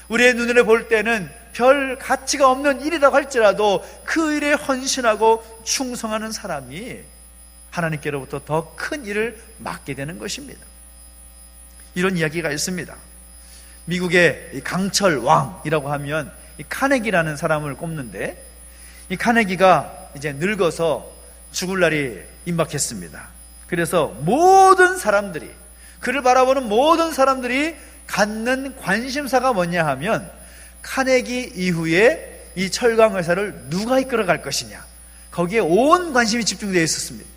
우리의 눈에 볼 때는 별 가치가 없는 일이라고 할지라도 그 일에 헌신하고 충성하는 사람이 하나님께로부터 더 큰 일을 맡게 되는 것입니다. 이런 이야기가 있습니다. 미국의 강철 왕이라고 하면 이 카네기라는 사람을 꼽는데, 이 카네기가 이제 늙어서 죽을 날이 임박했습니다. 그래서 모든 사람들이, 그를 바라보는 모든 사람들이 갖는 관심사가 뭐냐 하면, 카네기 이후에 이 철강 회사를 누가 이끌어갈 것이냐, 거기에 온 관심이 집중되어 있었습니다.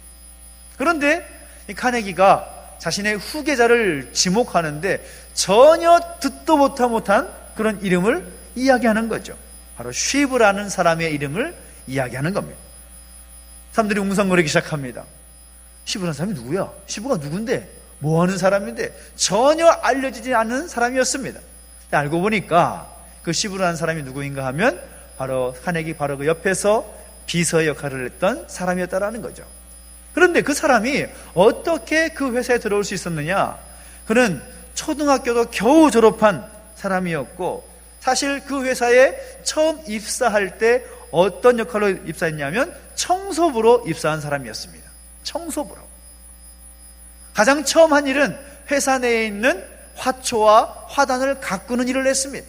그런데 이 카네기가 자신의 후계자를 지목하는데 전혀 듣도 못한 그런 이름을 이야기하는 거죠. 바로 쉬브라는 사람의 이름을 이야기하는 겁니다. 사람들이 웅성거리기 시작합니다. 쉬브라는 사람이 누구야? 쉬브가 누군데? 뭐하는 사람인데? 전혀 알려지지 않는 사람이었습니다. 알고 보니까 그 쉬브라는 사람이 누구인가 하면 바로 카네기 바로 그 옆에서 비서의 역할을 했던 사람이었다라는 거죠. 그런데 그 사람이 어떻게 그 회사에 들어올 수 있었느냐? 그는 초등학교도 겨우 졸업한 사람이었고, 사실 그 회사에 처음 입사할 때 어떤 역할로 입사했냐면 청소부로 입사한 사람이었습니다. 청소부로. 가장 처음 한 일은 회사 내에 있는 화초와 화단을 가꾸는 일을 했습니다.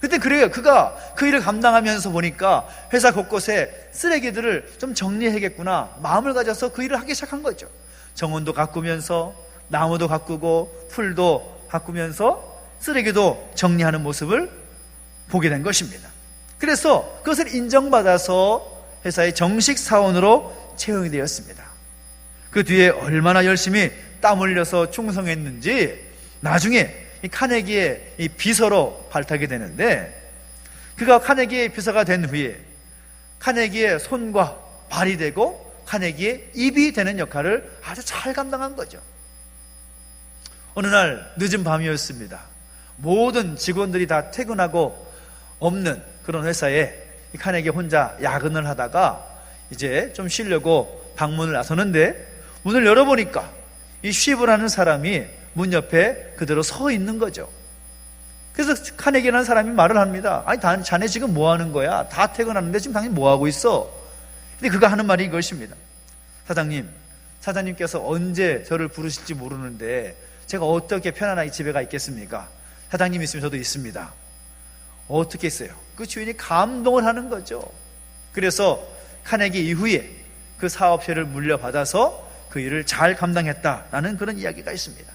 그때 그래요. 그가 그 일을 감당하면서 보니까 회사 곳곳에 쓰레기들을 좀 정리해야겠구나 마음을 가져서 그 일을 하기 시작한 거죠. 정원도 가꾸면서 나무도 가꾸고 풀도 가꾸면서 쓰레기도 정리하는 모습을 보게 된 것입니다. 그래서 그것을 인정받아서 회사의 정식 사원으로 채용이 되었습니다. 그 뒤에 얼마나 열심히 땀 흘려서 충성했는지 나중에 이 카네기의 이 비서로 발탁이 되는데, 그가 카네기의 비서가 된 후에 카네기의 손과 발이 되고 카네기의 입이 되는 역할을 아주 잘 감당한 거죠. 어느 날 늦은 밤이었습니다. 모든 직원들이 다 퇴근하고 없는 그런 회사에 이 카네기 혼자 야근을 하다가 이제 좀 쉬려고 방문을 나서는데, 문을 열어보니까 이 쉬브라는 사람이 문 옆에 그대로 서 있는 거죠. 그래서 카네기라는 사람이 말을 합니다. 아니, 자네 지금 뭐 하는 거야? 다 퇴근하는데 지금 당연히 뭐 하고 있어? 근데 그가 하는 말이 이것입니다. 사장님께서 언제 저를 부르실지 모르는데 제가 어떻게 편안하게 집에 가 있겠습니까? 사장님 있으면 저도 있습니다. 어떻게 했어요? 그 주인이 감동을 하는 거죠. 그래서 카네기 이후에 그 사업체를 물려받아서 그 일을 잘 감당했다라는 그런 이야기가 있습니다.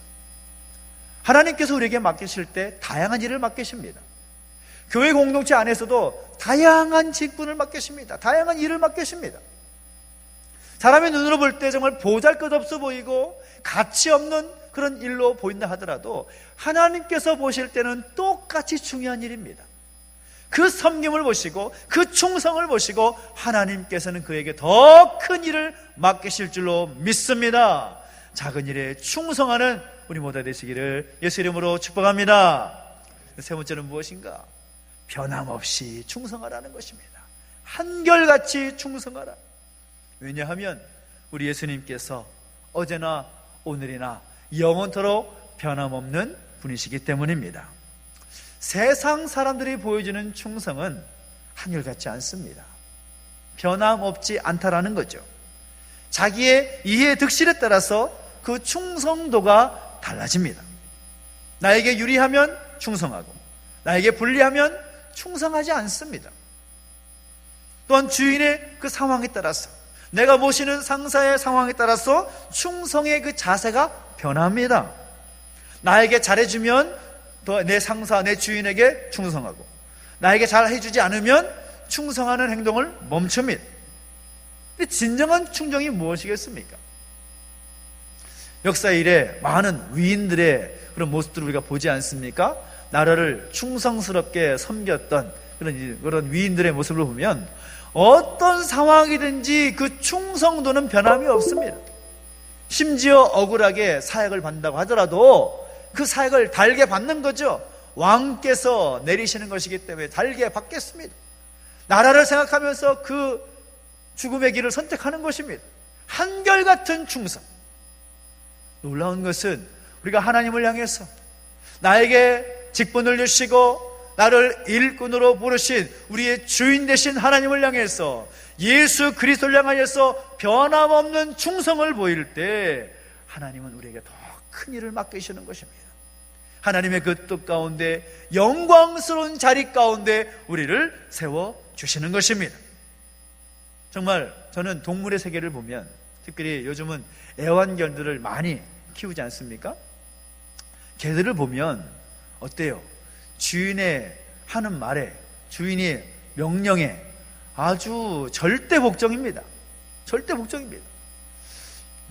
하나님께서 우리에게 맡기실 때 다양한 일을 맡기십니다. 교회 공동체 안에서도 다양한 직분을 맡기십니다. 다양한 일을 맡기십니다. 사람의 눈으로 볼 때 정말 보잘것없어 보이고 가치 없는 그런 일로 보인다 하더라도 하나님께서 보실 때는 똑같이 중요한 일입니다. 그 섬김을 보시고 그 충성을 보시고 하나님께서는 그에게 더 큰 일을 맡기실 줄로 믿습니다. 작은 일에 충성하는 우리 모두 되시기를 예수 이름으로 축복합니다. 세 번째는 무엇인가? 변함없이 충성하라는 것입니다. 한결같이 충성하라. 왜냐하면 우리 예수님께서 어제나 오늘이나 영원토록 변함없는 분이시기 때문입니다. 세상 사람들이 보여주는 충성은 한결같지 않습니다. 변함없지 않다라는 거죠. 자기의 이해 득실에 따라서 그 충성도가 달라집니다. 나에게 유리하면 충성하고 나에게 불리하면 충성하지 않습니다. 또한 주인의 그 상황에 따라서, 내가 모시는 상사의 상황에 따라서 충성의 그 자세가 변합니다. 나에게 잘해주면 내 상사, 내 주인에게 충성하고, 나에게 잘 해주지 않으면 충성하는 행동을 멈춥니다. 근데 진정한 충성이 무엇이겠습니까? 역사 이래 많은 위인들의 그런 모습들을 우리가 보지 않습니까? 나라를 충성스럽게 섬겼던 그런 위인들의 모습을 보면 어떤 상황이든지 그 충성도는 변함이 없습니다. 심지어 억울하게 사약을 받는다고 하더라도 그 사약을 달게 받는 거죠. 왕께서 내리시는 것이기 때문에 달게 받겠습니다. 나라를 생각하면서 그 죽음의 길을 선택하는 것입니다. 한결같은 충성. 놀라운 것은 우리가 하나님을 향해서 나에게 직분을 주시고 나를 일꾼으로 부르신 우리의 주인 되신 하나님을 향해서 예수 그리스도를 향하여서 변함없는 충성을 보일 때 하나님은 우리에게 더 큰 일을 맡기시는 것입니다. 하나님의 그 뜻 가운데 영광스러운 자리 가운데 우리를 세워주시는 것입니다. 정말 저는 동물의 세계를 보면 특별히 요즘은 애완견들을 많이 키우지 않습니까? 개들을 보면 어때요? 주인의 하는 말에, 주인의 명령에 아주 절대 복종입니다. 절대 복종입니다.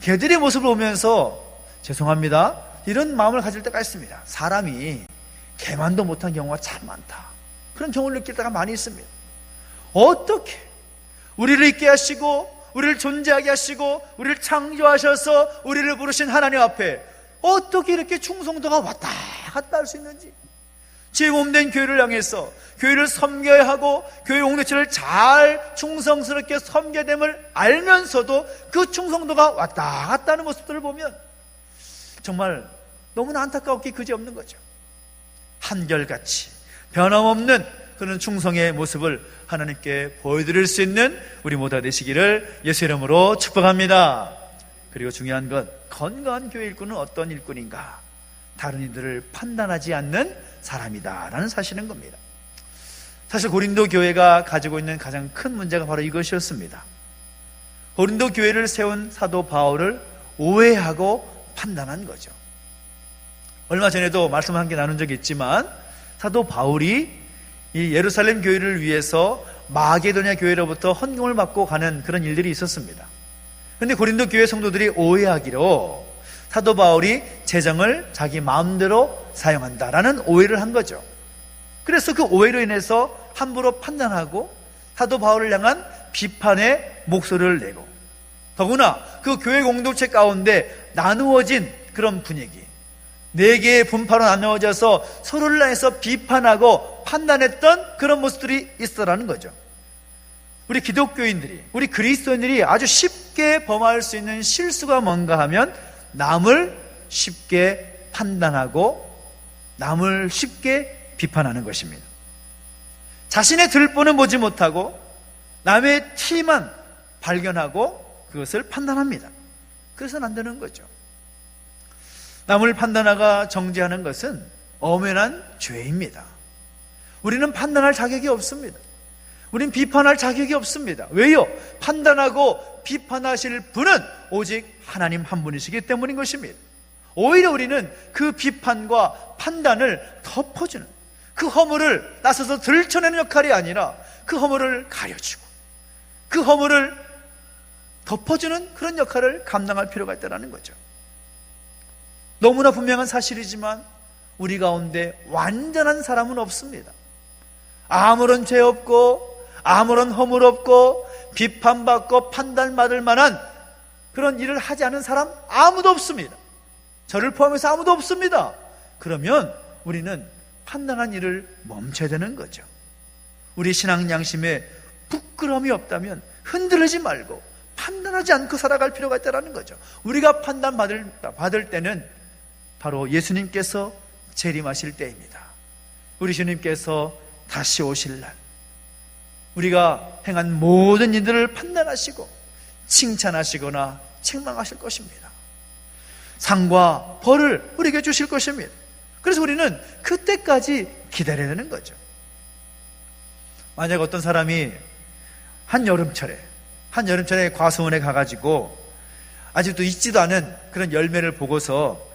개들의 모습을 보면서 죄송합니다, 이런 마음을 가질 때가 있습니다. 사람이 개만도 못한 경우가 참 많다, 그런 경우를 느낄 때가 많이 있습니다. 어떻게 우리를 있게 하시고 우리를 존재하게 하시고 우리를 창조하셔서 우리를 부르신 하나님 앞에 어떻게 이렇게 충성도가 왔다 갔다 할 수 있는지, 제 몸된 교회를 향해서 교회를 섬겨야 하고 교회 공동체를 잘 충성스럽게 섬겨야 됨을 알면서도 그 충성도가 왔다 갔다 하는 모습들을 보면 정말 너무나 안타깝게 그지없는 거죠. 한결같이 변함없는 그런 충성의 모습을 하나님께 보여드릴 수 있는 우리 모두가 되시기를 예수 이름으로 축복합니다. 그리고 중요한 건 건강한 교회 일꾼은 어떤 일꾼인가? 다른 이들을 판단하지 않는 사람이다 라는 사실인 겁니다. 사실 고린도 교회가 가지고 있는 가장 큰 문제가 바로 이것이었습니다. 고린도 교회를 세운 사도 바울을 오해하고 판단한 거죠. 얼마 전에도 말씀 함께 나눈 적이 있지만 사도 바울이 이 예루살렘 교회를 위해서 마게도냐 교회로부터 헌금을 받고 가는 그런 일들이 있었습니다. 그런데 고린도 교회 성도들이 오해하기로 사도 바울이 재정을 자기 마음대로 사용한다라는 오해를 한 거죠. 그래서 그 오해로 인해서 함부로 판단하고 사도 바울을 향한 비판의 목소리를 내고, 더구나 그 교회 공동체 가운데 나누어진 그런 분위기, 4개의 분파로 나누어져서 서로를 향해서 비판하고 판단했던 그런 모습들이 있어라는 거죠. 우리 기독교인들이, 우리 그리스도인들이 아주 쉽게 범할 수 있는 실수가 뭔가 하면 남을 쉽게 판단하고 남을 쉽게 비판하는 것입니다. 자신의 들보는 보지 못하고 남의 티만 발견하고 그것을 판단합니다. 그래서는 안 되는 거죠. 남을 판단하고 정죄하는 것은 엄연한 죄입니다. 우리는 판단할 자격이 없습니다. 우리는 비판할 자격이 없습니다. 왜요? 판단하고 비판하실 분은 오직 하나님 한 분이시기 때문인 것입니다. 오히려 우리는 그 비판과 판단을 덮어주는, 그 허물을 나서서 들춰내는 역할이 아니라 그 허물을 가려주고 그 허물을 덮어주는 그런 역할을 감당할 필요가 있다는 거죠. 너무나 분명한 사실이지만 우리 가운데 완전한 사람은 없습니다. 아무런 죄 없고 아무런 허물 없고 비판받고 판단받을 만한 그런 일을 하지 않은 사람 아무도 없습니다. 저를 포함해서 아무도 없습니다. 그러면 우리는 판단한 일을 멈춰야 되는 거죠. 우리 신앙 양심에 부끄러움이 없다면 흔들리지 말고 판단하지 않고 살아갈 필요가 있다는 거죠. 우리가 판단받을 때는 바로 예수님께서 재림하실 때입니다. 우리 주님께서 다시 오실 날, 우리가 행한 모든 일들을 판단하시고 칭찬하시거나 책망하실 것입니다. 상과 벌을 우리에게 주실 것입니다. 그래서 우리는 그때까지 기다려야 되는 거죠. 만약 어떤 사람이 한여름철에 과수원에 가가지고 아직도 익지도 않은 그런 열매를 보고서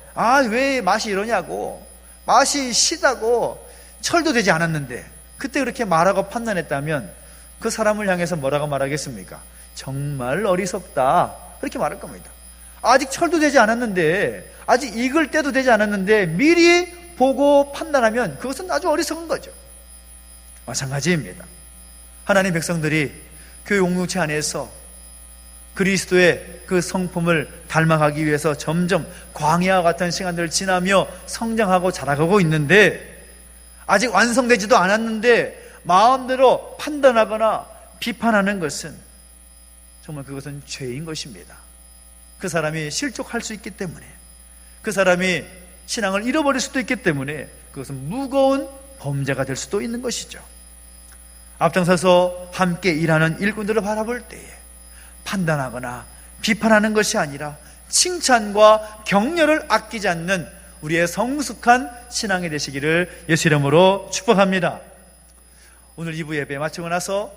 왜 맛이 이러냐고, 맛이 시다고, 철도 되지 않았는데 그때 그렇게 말하고 판단했다면 그 사람을 향해서 뭐라고 말하겠습니까? 정말 어리석다, 그렇게 말할 겁니다. 아직 철도 되지 않았는데, 아직 익을 때도 되지 않았는데 미리 보고 판단하면 그것은 아주 어리석은 거죠. 마찬가지입니다. 하나님 백성들이 교회 공동체 안에서 그리스도의 그 성품을 닮아가기 위해서 점점 광야와 같은 시간들을 지나며 성장하고 자라가고 있는데, 아직 완성되지도 않았는데 마음대로 판단하거나 비판하는 것은 정말 그것은 죄인 것입니다. 그 사람이 실족할 수 있기 때문에, 그 사람이 신앙을 잃어버릴 수도 있기 때문에 그것은 무거운 범죄가 될 수도 있는 것이죠. 앞장서서 함께 일하는 일꾼들을 바라볼 때에 판단하거나 비판하는 것이 아니라 칭찬과 격려를 아끼지 않는 우리의 성숙한 신앙이 되시기를 예수 이름으로 축복합니다. 오늘 2부 예배 마치고 나서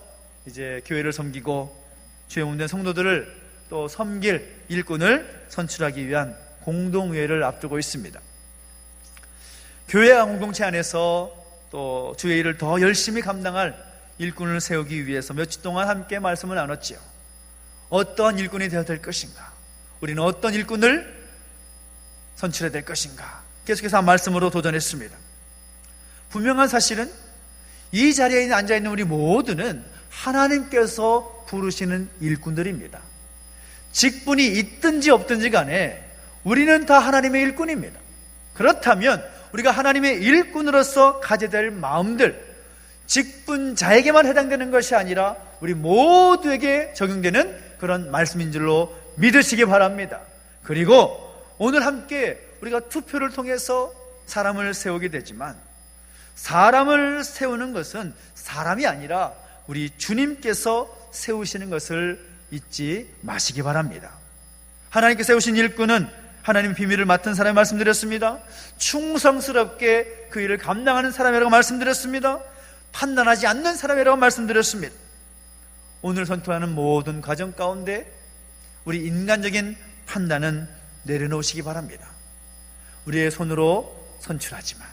이제 교회를 섬기고 주의 몸된 성도들을 또 섬길 일꾼을 선출하기 위한 공동회의를 앞두고 있습니다. 교회와 공동체 안에서 또 주의 일을 더 열심히 감당할 일꾼을 세우기 위해서 며칠 동안 함께 말씀을 나눴지요. 어떠한 일꾼이 되어야 될 것인가, 우리는 어떤 일꾼을 선출해야 될 것인가, 계속해서 한 말씀으로 도전했습니다. 분명한 사실은 이 자리에 앉아있는 우리 모두는 하나님께서 부르시는 일꾼들입니다. 직분이 있든지 없든지 간에 우리는 다 하나님의 일꾼입니다. 그렇다면 우리가 하나님의 일꾼으로서 가져야 될 마음들, 직분자에게만 해당되는 것이 아니라 우리 모두에게 적용되는 그런 말씀인 줄로 믿으시기 바랍니다. 그리고 오늘 함께 우리가 투표를 통해서 사람을 세우게 되지만, 사람을 세우는 것은 사람이 아니라 우리 주님께서 세우시는 것을 잊지 마시기 바랍니다. 하나님께 세우신 일꾼은 하나님의 비밀을 맡은 사람이 말씀드렸습니다. 충성스럽게 그 일을 감당하는 사람이라고 말씀드렸습니다. 판단하지 않는 사람이라고 말씀드렸습니다. 오늘 선포하는 모든 과정 가운데 우리 인간적인 판단은 내려놓으시기 바랍니다. 우리의 손으로 선출하지만,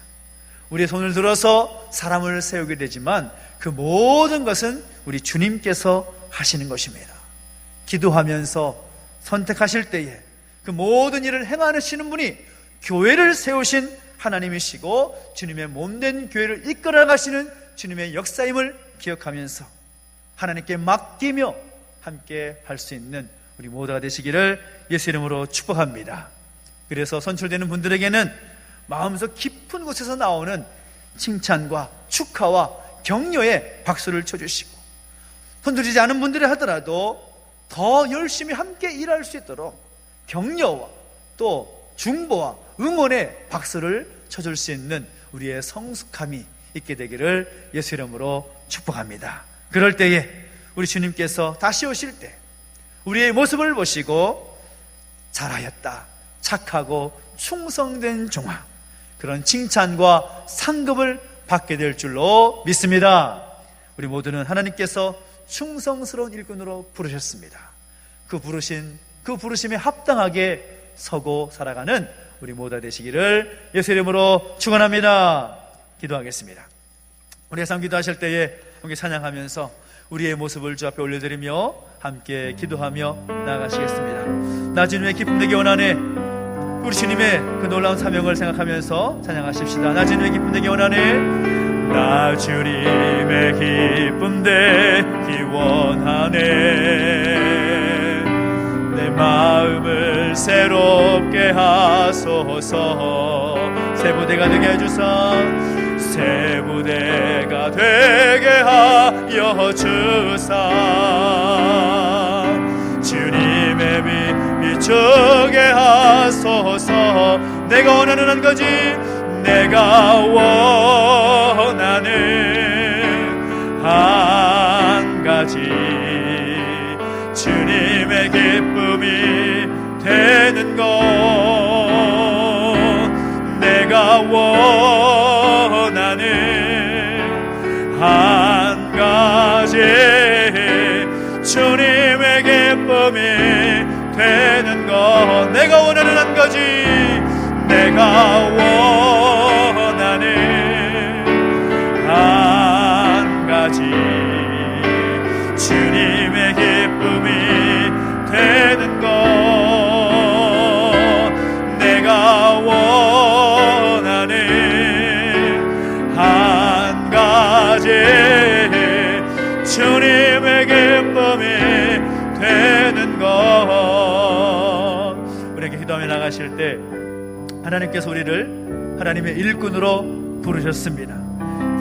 우리의 손을 들어서 사람을 세우게 되지만 그 모든 것은 우리 주님께서 하시는 것입니다. 기도하면서 선택하실 때에 그 모든 일을 행하시는 분이 교회를 세우신 하나님이시고 주님의 몸된 교회를 이끌어 가시는 주님의 역사임을 기억하면서 하나님께 맡기며 함께 할 수 있는 우리 모두가 되시기를 예수 이름으로 축복합니다. 그래서 선출되는 분들에게는 마음속 깊은 곳에서 나오는 칭찬과 축하와 격려의 박수를 쳐주시고, 선출되지 않은 분들이 하더라도 더 열심히 함께 일할 수 있도록 격려와 또 중보와 응원의 박수를 쳐줄 수 있는 우리의 성숙함이 있게 되기를 예수 이름으로 축복합니다. 그럴 때에 우리 주님께서 다시 오실 때 우리의 모습을 보시고 잘하였다, 착하고 충성된 종아, 그런 칭찬과 상급을 받게 될 줄로 믿습니다. 우리 모두는 하나님께서 충성스러운 일꾼으로 부르셨습니다. 그 부르심에 합당하게 서고 살아가는 우리 모두 되시기를 예수 이름으로 축원합니다. 기도하겠습니다. 우리 예상 기도하실 때에 함께 찬양하면서 우리의 모습을 주 앞에 올려드리며 함께 기도하며 나아가시겠습니다. 나 주님의 기쁨 내게 원하네. 우리 주님의 그 놀라운 사명을 생각하면서 찬양하십시다. 나 주님의 기쁨 내게 원하네. 나 주님의 기쁨 되기 원하네. 내 마음을 새롭게 하소서. 새 부대가 되게 해주사, 새 부대가 되게 하여 주사. 주님의 빛 비추게 하소서. 내가 원하는 한 가지, 내가 원하는 한 가지, 주님의 기쁨이 되는 것. 내가 원하는 한 가지, 주님의 기쁨이 되는 것. 내가 원하는 한 가지, 내가 원하는 한 가지, 주님의 기쁨이 되는 것. 주님의 기쁨이 되는 것. 우리에게 기도하며 나가실 때 하나님께서 우리를 하나님의 일꾼으로 부르셨습니다.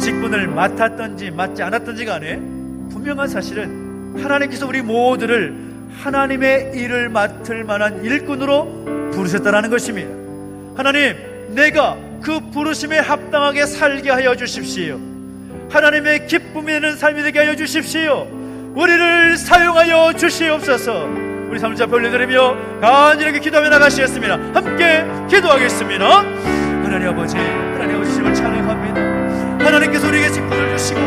직분을 맡았던지 맡지 않았던지 간에 분명한 사실은 하나님께서 우리 모두를 하나님의 일을 맡을 만한 일꾼으로 부르셨다는 것입니다. 하나님, 내가 그 부르심에 합당하게 살게 하여 주십시오. 하나님의 기쁨이 되는 삶이 되게 하여 주십시오. 우리를 사용하여 주시옵소서. 우리 삶을 잡혀 올려드리며 간절하게 기도하며 나가시겠습니다. 함께 기도하겠습니다. 하나님 아버지, 하나님 아버지 주님을 찬양합니다. 하나님께서 우리에게 직분을 주시고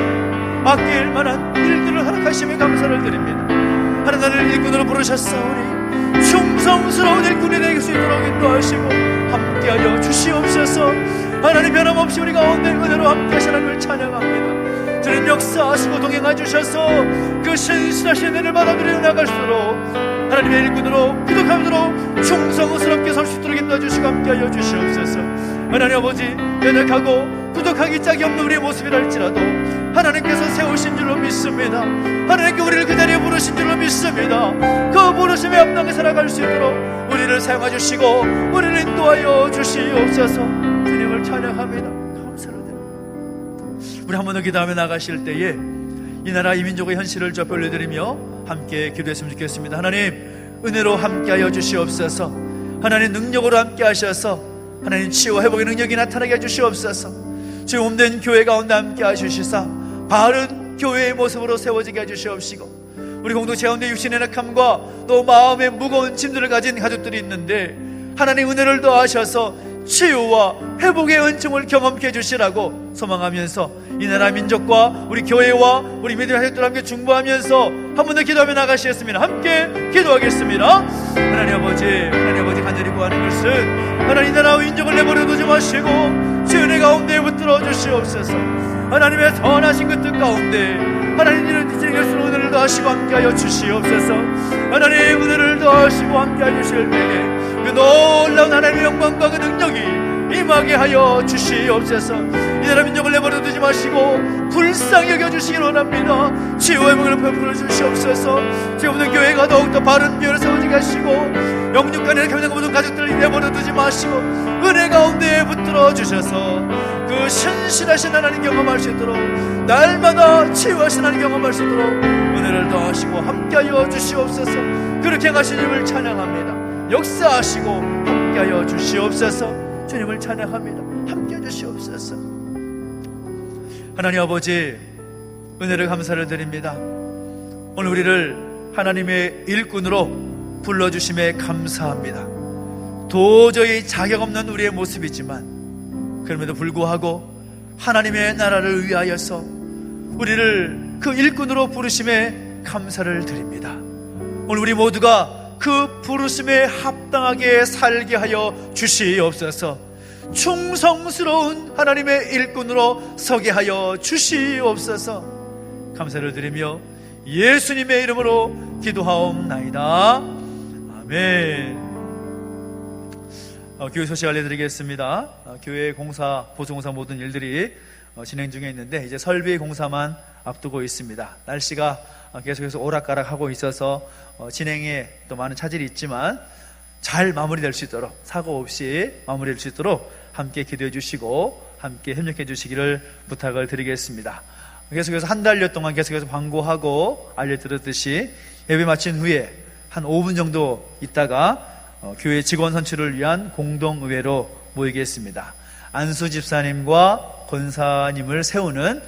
맡길 만한 일들을 허락하심에 감사를 드립니다. 하나님, 나를 일꾼으로 부르셨사오니 충성스러운 일꾼이 될 수 있도록 인도하시고 함께하여 주시옵소서. 하나님, 변함없이 우리 가운데 은혜로 함께 하시는 하나님을 찬양합니다. 주님 역사하시고 동행해 주셔서 그 신실하신 은혜를 받아들여 나갈수록 하나님의 일꾼으로 부족함으로 충성스럽게 설 수 있도록 인도해주시고 함께하여 주시옵소서. 하나님 아버지, 연약하고 부족하기 짝이 없는 우리의 모습이랄지라도 하나님께서 세우신 줄로 믿습니다. 하나님께 우리를 그 자리에 부르신 줄로 믿습니다. 그 부르심에 합당하게 살아갈 수 있도록 우리를 사용해 주시고 우리를 인도하여 주시옵소서. 주님을 찬양합니다. 감사를 드립니다. 우리 한 번 더 기도하며 나가실 때에 이 나라 이 민족의 현실을 저 올려드리며 함께 기도했으면 좋겠습니다. 하나님, 은혜로 함께하여 주시옵소서. 하나님, 능력으로 함께하셔서 하나님 치유와 회복의 능력이 나타나게 해주시옵소서. 주의 몸된 교회 가운데 함께 하시사 바른 교회의 모습으로 세워지게 해주시옵시고, 우리 공동체 가운데 육신의 낙함과 또 마음의 무거운 짐들을 가진 가족들이 있는데 하나님 은혜를 더하셔서 치유와 회복의 은총을 경험케 해주시라고 소망하면서 이 나라 민족과 우리 교회와 우리 믿음의 가족들 함께 중보하면서 한 번 더 기도하며 나가시겠습니다. 함께 기도하겠습니다. 하나님 아버지 간절히 구하는 것은 하나님, 이 나라와 민족을 내버려 두지 마시고 주의 은혜 가운데 붙들어 주시옵소서. 하나님의 선하신 그 뜻 가운데 하나님 이런 진행할수록 은혜를 더하시고 함께하여 주시옵소서. 하나님 은혜를 더하시고 함께하여 주실 때에 그 놀라운 하나님의 영광과 그 능력이 임하게 하여 주시옵소서. 이 나라 민족을 내버려 두지 마시고 불쌍히 여겨주시길 원합니다. 치유의 목을 베풀어 주시옵소서. 지금 없는 교회가 더욱더 바른 비율을 세워지게 하시고 영육간의 교회의 모든 가족들을 내버려 두지 마시고 은혜 가운데 붙들어 주셔서 그 신실하신 하나님 경험할 수 있도록, 날마다 치유하신 하나님 경험할 수 있도록 은혜를 더하시고 함께하여 주시옵소서. 그렇게 하신 주님을 찬양합니다. 역사하시고 함께하여 주시옵소서. 주님을 찬양합니다. 함께해 주시옵소서. 하나님 아버지, 은혜를 감사를 드립니다. 오늘 우리를 하나님의 일꾼으로 불러주심에 감사합니다. 도저히 자격 없는 우리의 모습이지만 그럼에도 불구하고 하나님의 나라를 위하여서 우리를 그 일꾼으로 부르심에 감사를 드립니다. 오늘 우리 모두가 그 부르심에 합당하게 살게 하여 주시옵소서. 충성스러운 하나님의 일꾼으로 서게 하여 주시옵소서. 감사를 드리며 예수님의 이름으로 기도하옵나이다. 아멘. 교회 소식 알려드리겠습니다. 교회 공사, 보수공사 모든 일들이 진행 중에 있는데 이제 설비 공사만 앞두고 있습니다. 날씨가 계속해서 오락가락하고 있어서 진행에 또 많은 차질이 있지만 잘 마무리될 수 있도록, 사고 없이 마무리될 수 있도록 함께 기도해 주시고 함께 협력해 주시기를 부탁을 드리겠습니다. 계속해서 한 달여 동안 계속해서 광고하고 알려드렸듯이 예배 마친 후에 한 5분 정도 있다가 교회 직원 선출을 위한 공동의회로 모이겠습니다. 안수 집사님과 권사님을 세우는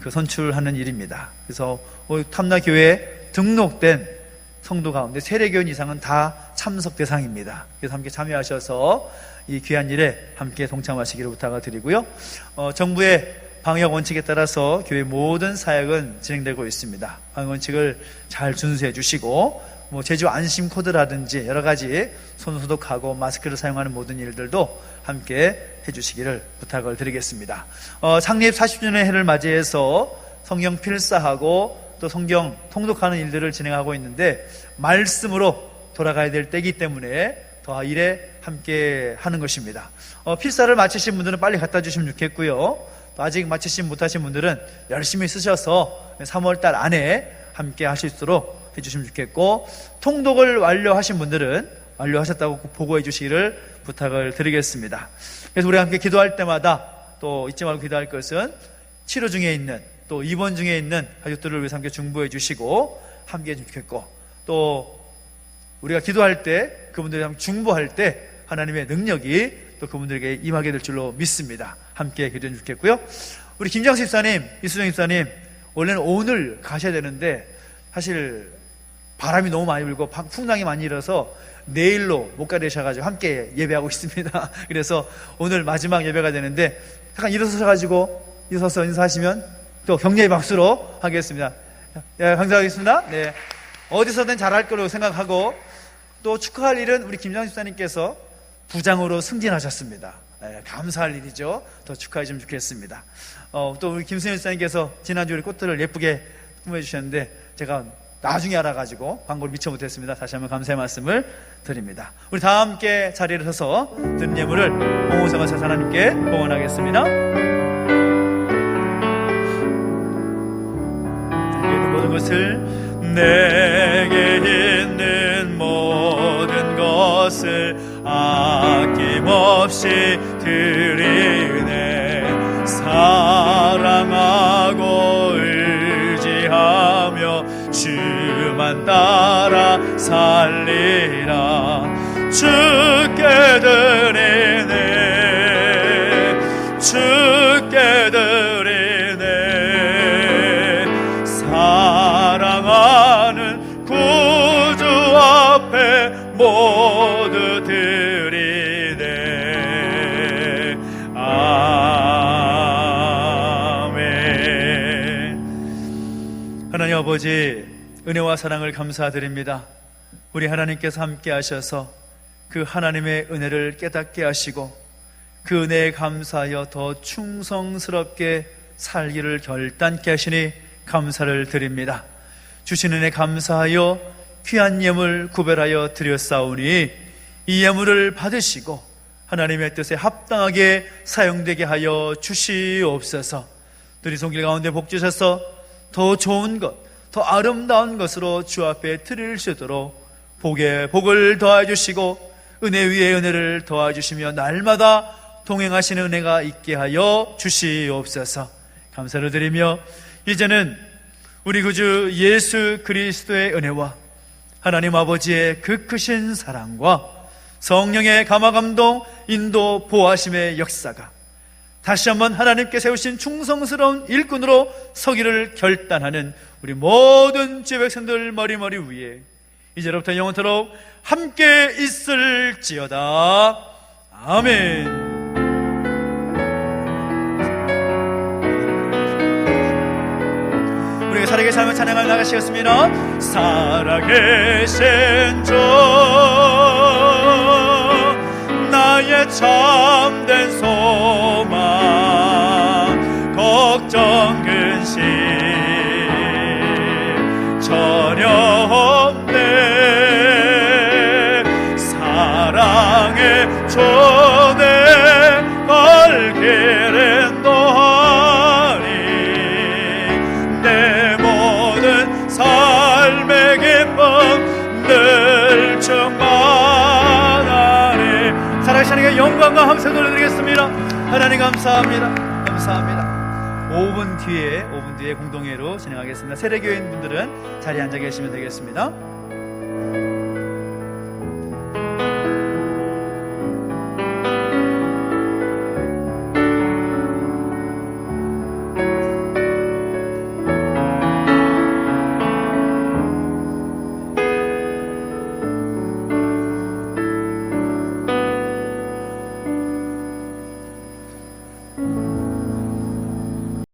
그 선출하는 일입니다. 그래서 탐나교회에 등록된 성도 가운데 세례교인 이상은 다 참석 대상입니다. 그래서 함께 참여하셔서 이 귀한 일에 함께 동참하시기를 부탁을 드리고요. 정부의 방역 원칙에 따라서 교회 모든 사역은 진행되고 있습니다. 방역 원칙을 잘 준수해 주시고 제주 안심 코드라든지 여러 가지 손 소독하고 마스크를 사용하는 모든 일들도 함께 해주시기를 부탁을 드리겠습니다. 창립 40주년 해를 맞이해서 성경 필사하고 또 성경 통독하는 일들을 진행하고 있는데 말씀으로 돌아가야 될 때이기 때문에 더 일에 함께 하는 것입니다. 필사를 마치신 분들은 빨리 갖다 주시면 좋겠고요. 또 아직 마치신 못하신 분들은 열심히 쓰셔서 3월달 안에 함께 하실 수 있도록 해주시면 좋겠고, 통독을 완료하신 분들은 완료하셨다고 보고해 주시기를 부탁을 드리겠습니다. 그래서 우리가 함께 기도할 때마다 또 잊지 말고 기도할 것은 치료 중에 있는, 또 입원 중에 있는 가족들을 위해서 함께 중보해 주시고 함께 해주면 좋겠고, 또 우리가 기도할 때, 그분들이 함께 중보할 때 하나님의 능력이 또 그분들에게 임하게 될 줄로 믿습니다. 함께 기도해 주면 좋겠고요. 우리 김장수 집사님, 이수정 집사님, 원래는 오늘 가셔야 되는데 사실 바람이 너무 많이 불고 풍랑이 많이 일어서 내일로 못 가 되셔가지고 함께 예배하고 있습니다. 그래서 오늘 마지막 예배가 되는데 잠깐 일어서셔가지고 일어서서 인사하시면 또 격려의 박수로 하겠습니다. 네, 감사하겠습니다. 네, 어디서든 잘할 거로 생각하고, 또 축하할 일은 우리 김장 집사님께서 부장으로 승진하셨습니다. 네, 감사할 일이죠. 더 축하해 주면 좋겠습니다. 또 우리 김수현 집사님께서 지난주에 꽃들을 예쁘게 꾸며 주셨는데 제가 나중에 알아가지고 광고를 미처 못했습니다. 다시 한번 감사의 말씀을 드립니다. 우리 다 함께 자리에 서서 드린 예물을 봉헌성을 사서 하나님께 봉헌하겠습니다. 모든 것을, 내게 있는 모든 것을 아낌없이 드리네. 사랑하고 의지하며 주만 따라 살리라. 주께 드리네, 주께 드리네. 사랑하는 구주 앞에 모두 드리네. 아멘. 하나님 아버지, 은혜와 사랑을 감사드립니다. 우리 하나님께서 함께 하셔서 그 하나님의 은혜를 깨닫게 하시고 그 은혜에 감사하여 더 충성스럽게 살기를 결단케 하시니 감사를 드립니다. 주신 은혜 감사하여 귀한 예물 구별하여 드렸사오니 이 예물을 받으시고 하나님의 뜻에 합당하게 사용되게 하여 주시옵소서. 우리 손길 가운데 복 주셔서 더 좋은 것, 더 아름다운 것으로 주 앞에 드릴 수 있도록 복에 복을 더해주시고 은혜 위에 은혜를 더해주시며 날마다 동행하시는 은혜가 있게 하여 주시옵소서. 감사를 드리며 이제는 우리 구주 예수 그리스도의 은혜와 하나님 아버지의 그 크신 사랑과 성령의 감화감동 인도 보호하심의 역사가 다시 한번 하나님께 세우신 충성스러운 일꾼으로 서기를 결단하는 우리 모든 주의 백성들 머리머리 위에 이제로부터 영원토록 함께 있을지어다. 아멘. 우리가 살아계신 삶을 찬양하며 나가시겠습니다. 살아계신 주 나의 참된 소망 걱정 근심 전혀 없네. 사랑의 존에 갈 길은 노하니 내 모든 삶의 기쁨 늘 충만하니. 살아계신 하나님께 영광과 함성 돌려드리겠습니다. 하나님 감사합니다. 감사합니다. 5분 뒤에 공동회로 진행하겠습니다. 세례교인 분들은 자리에 앉아 계시면 되겠습니다.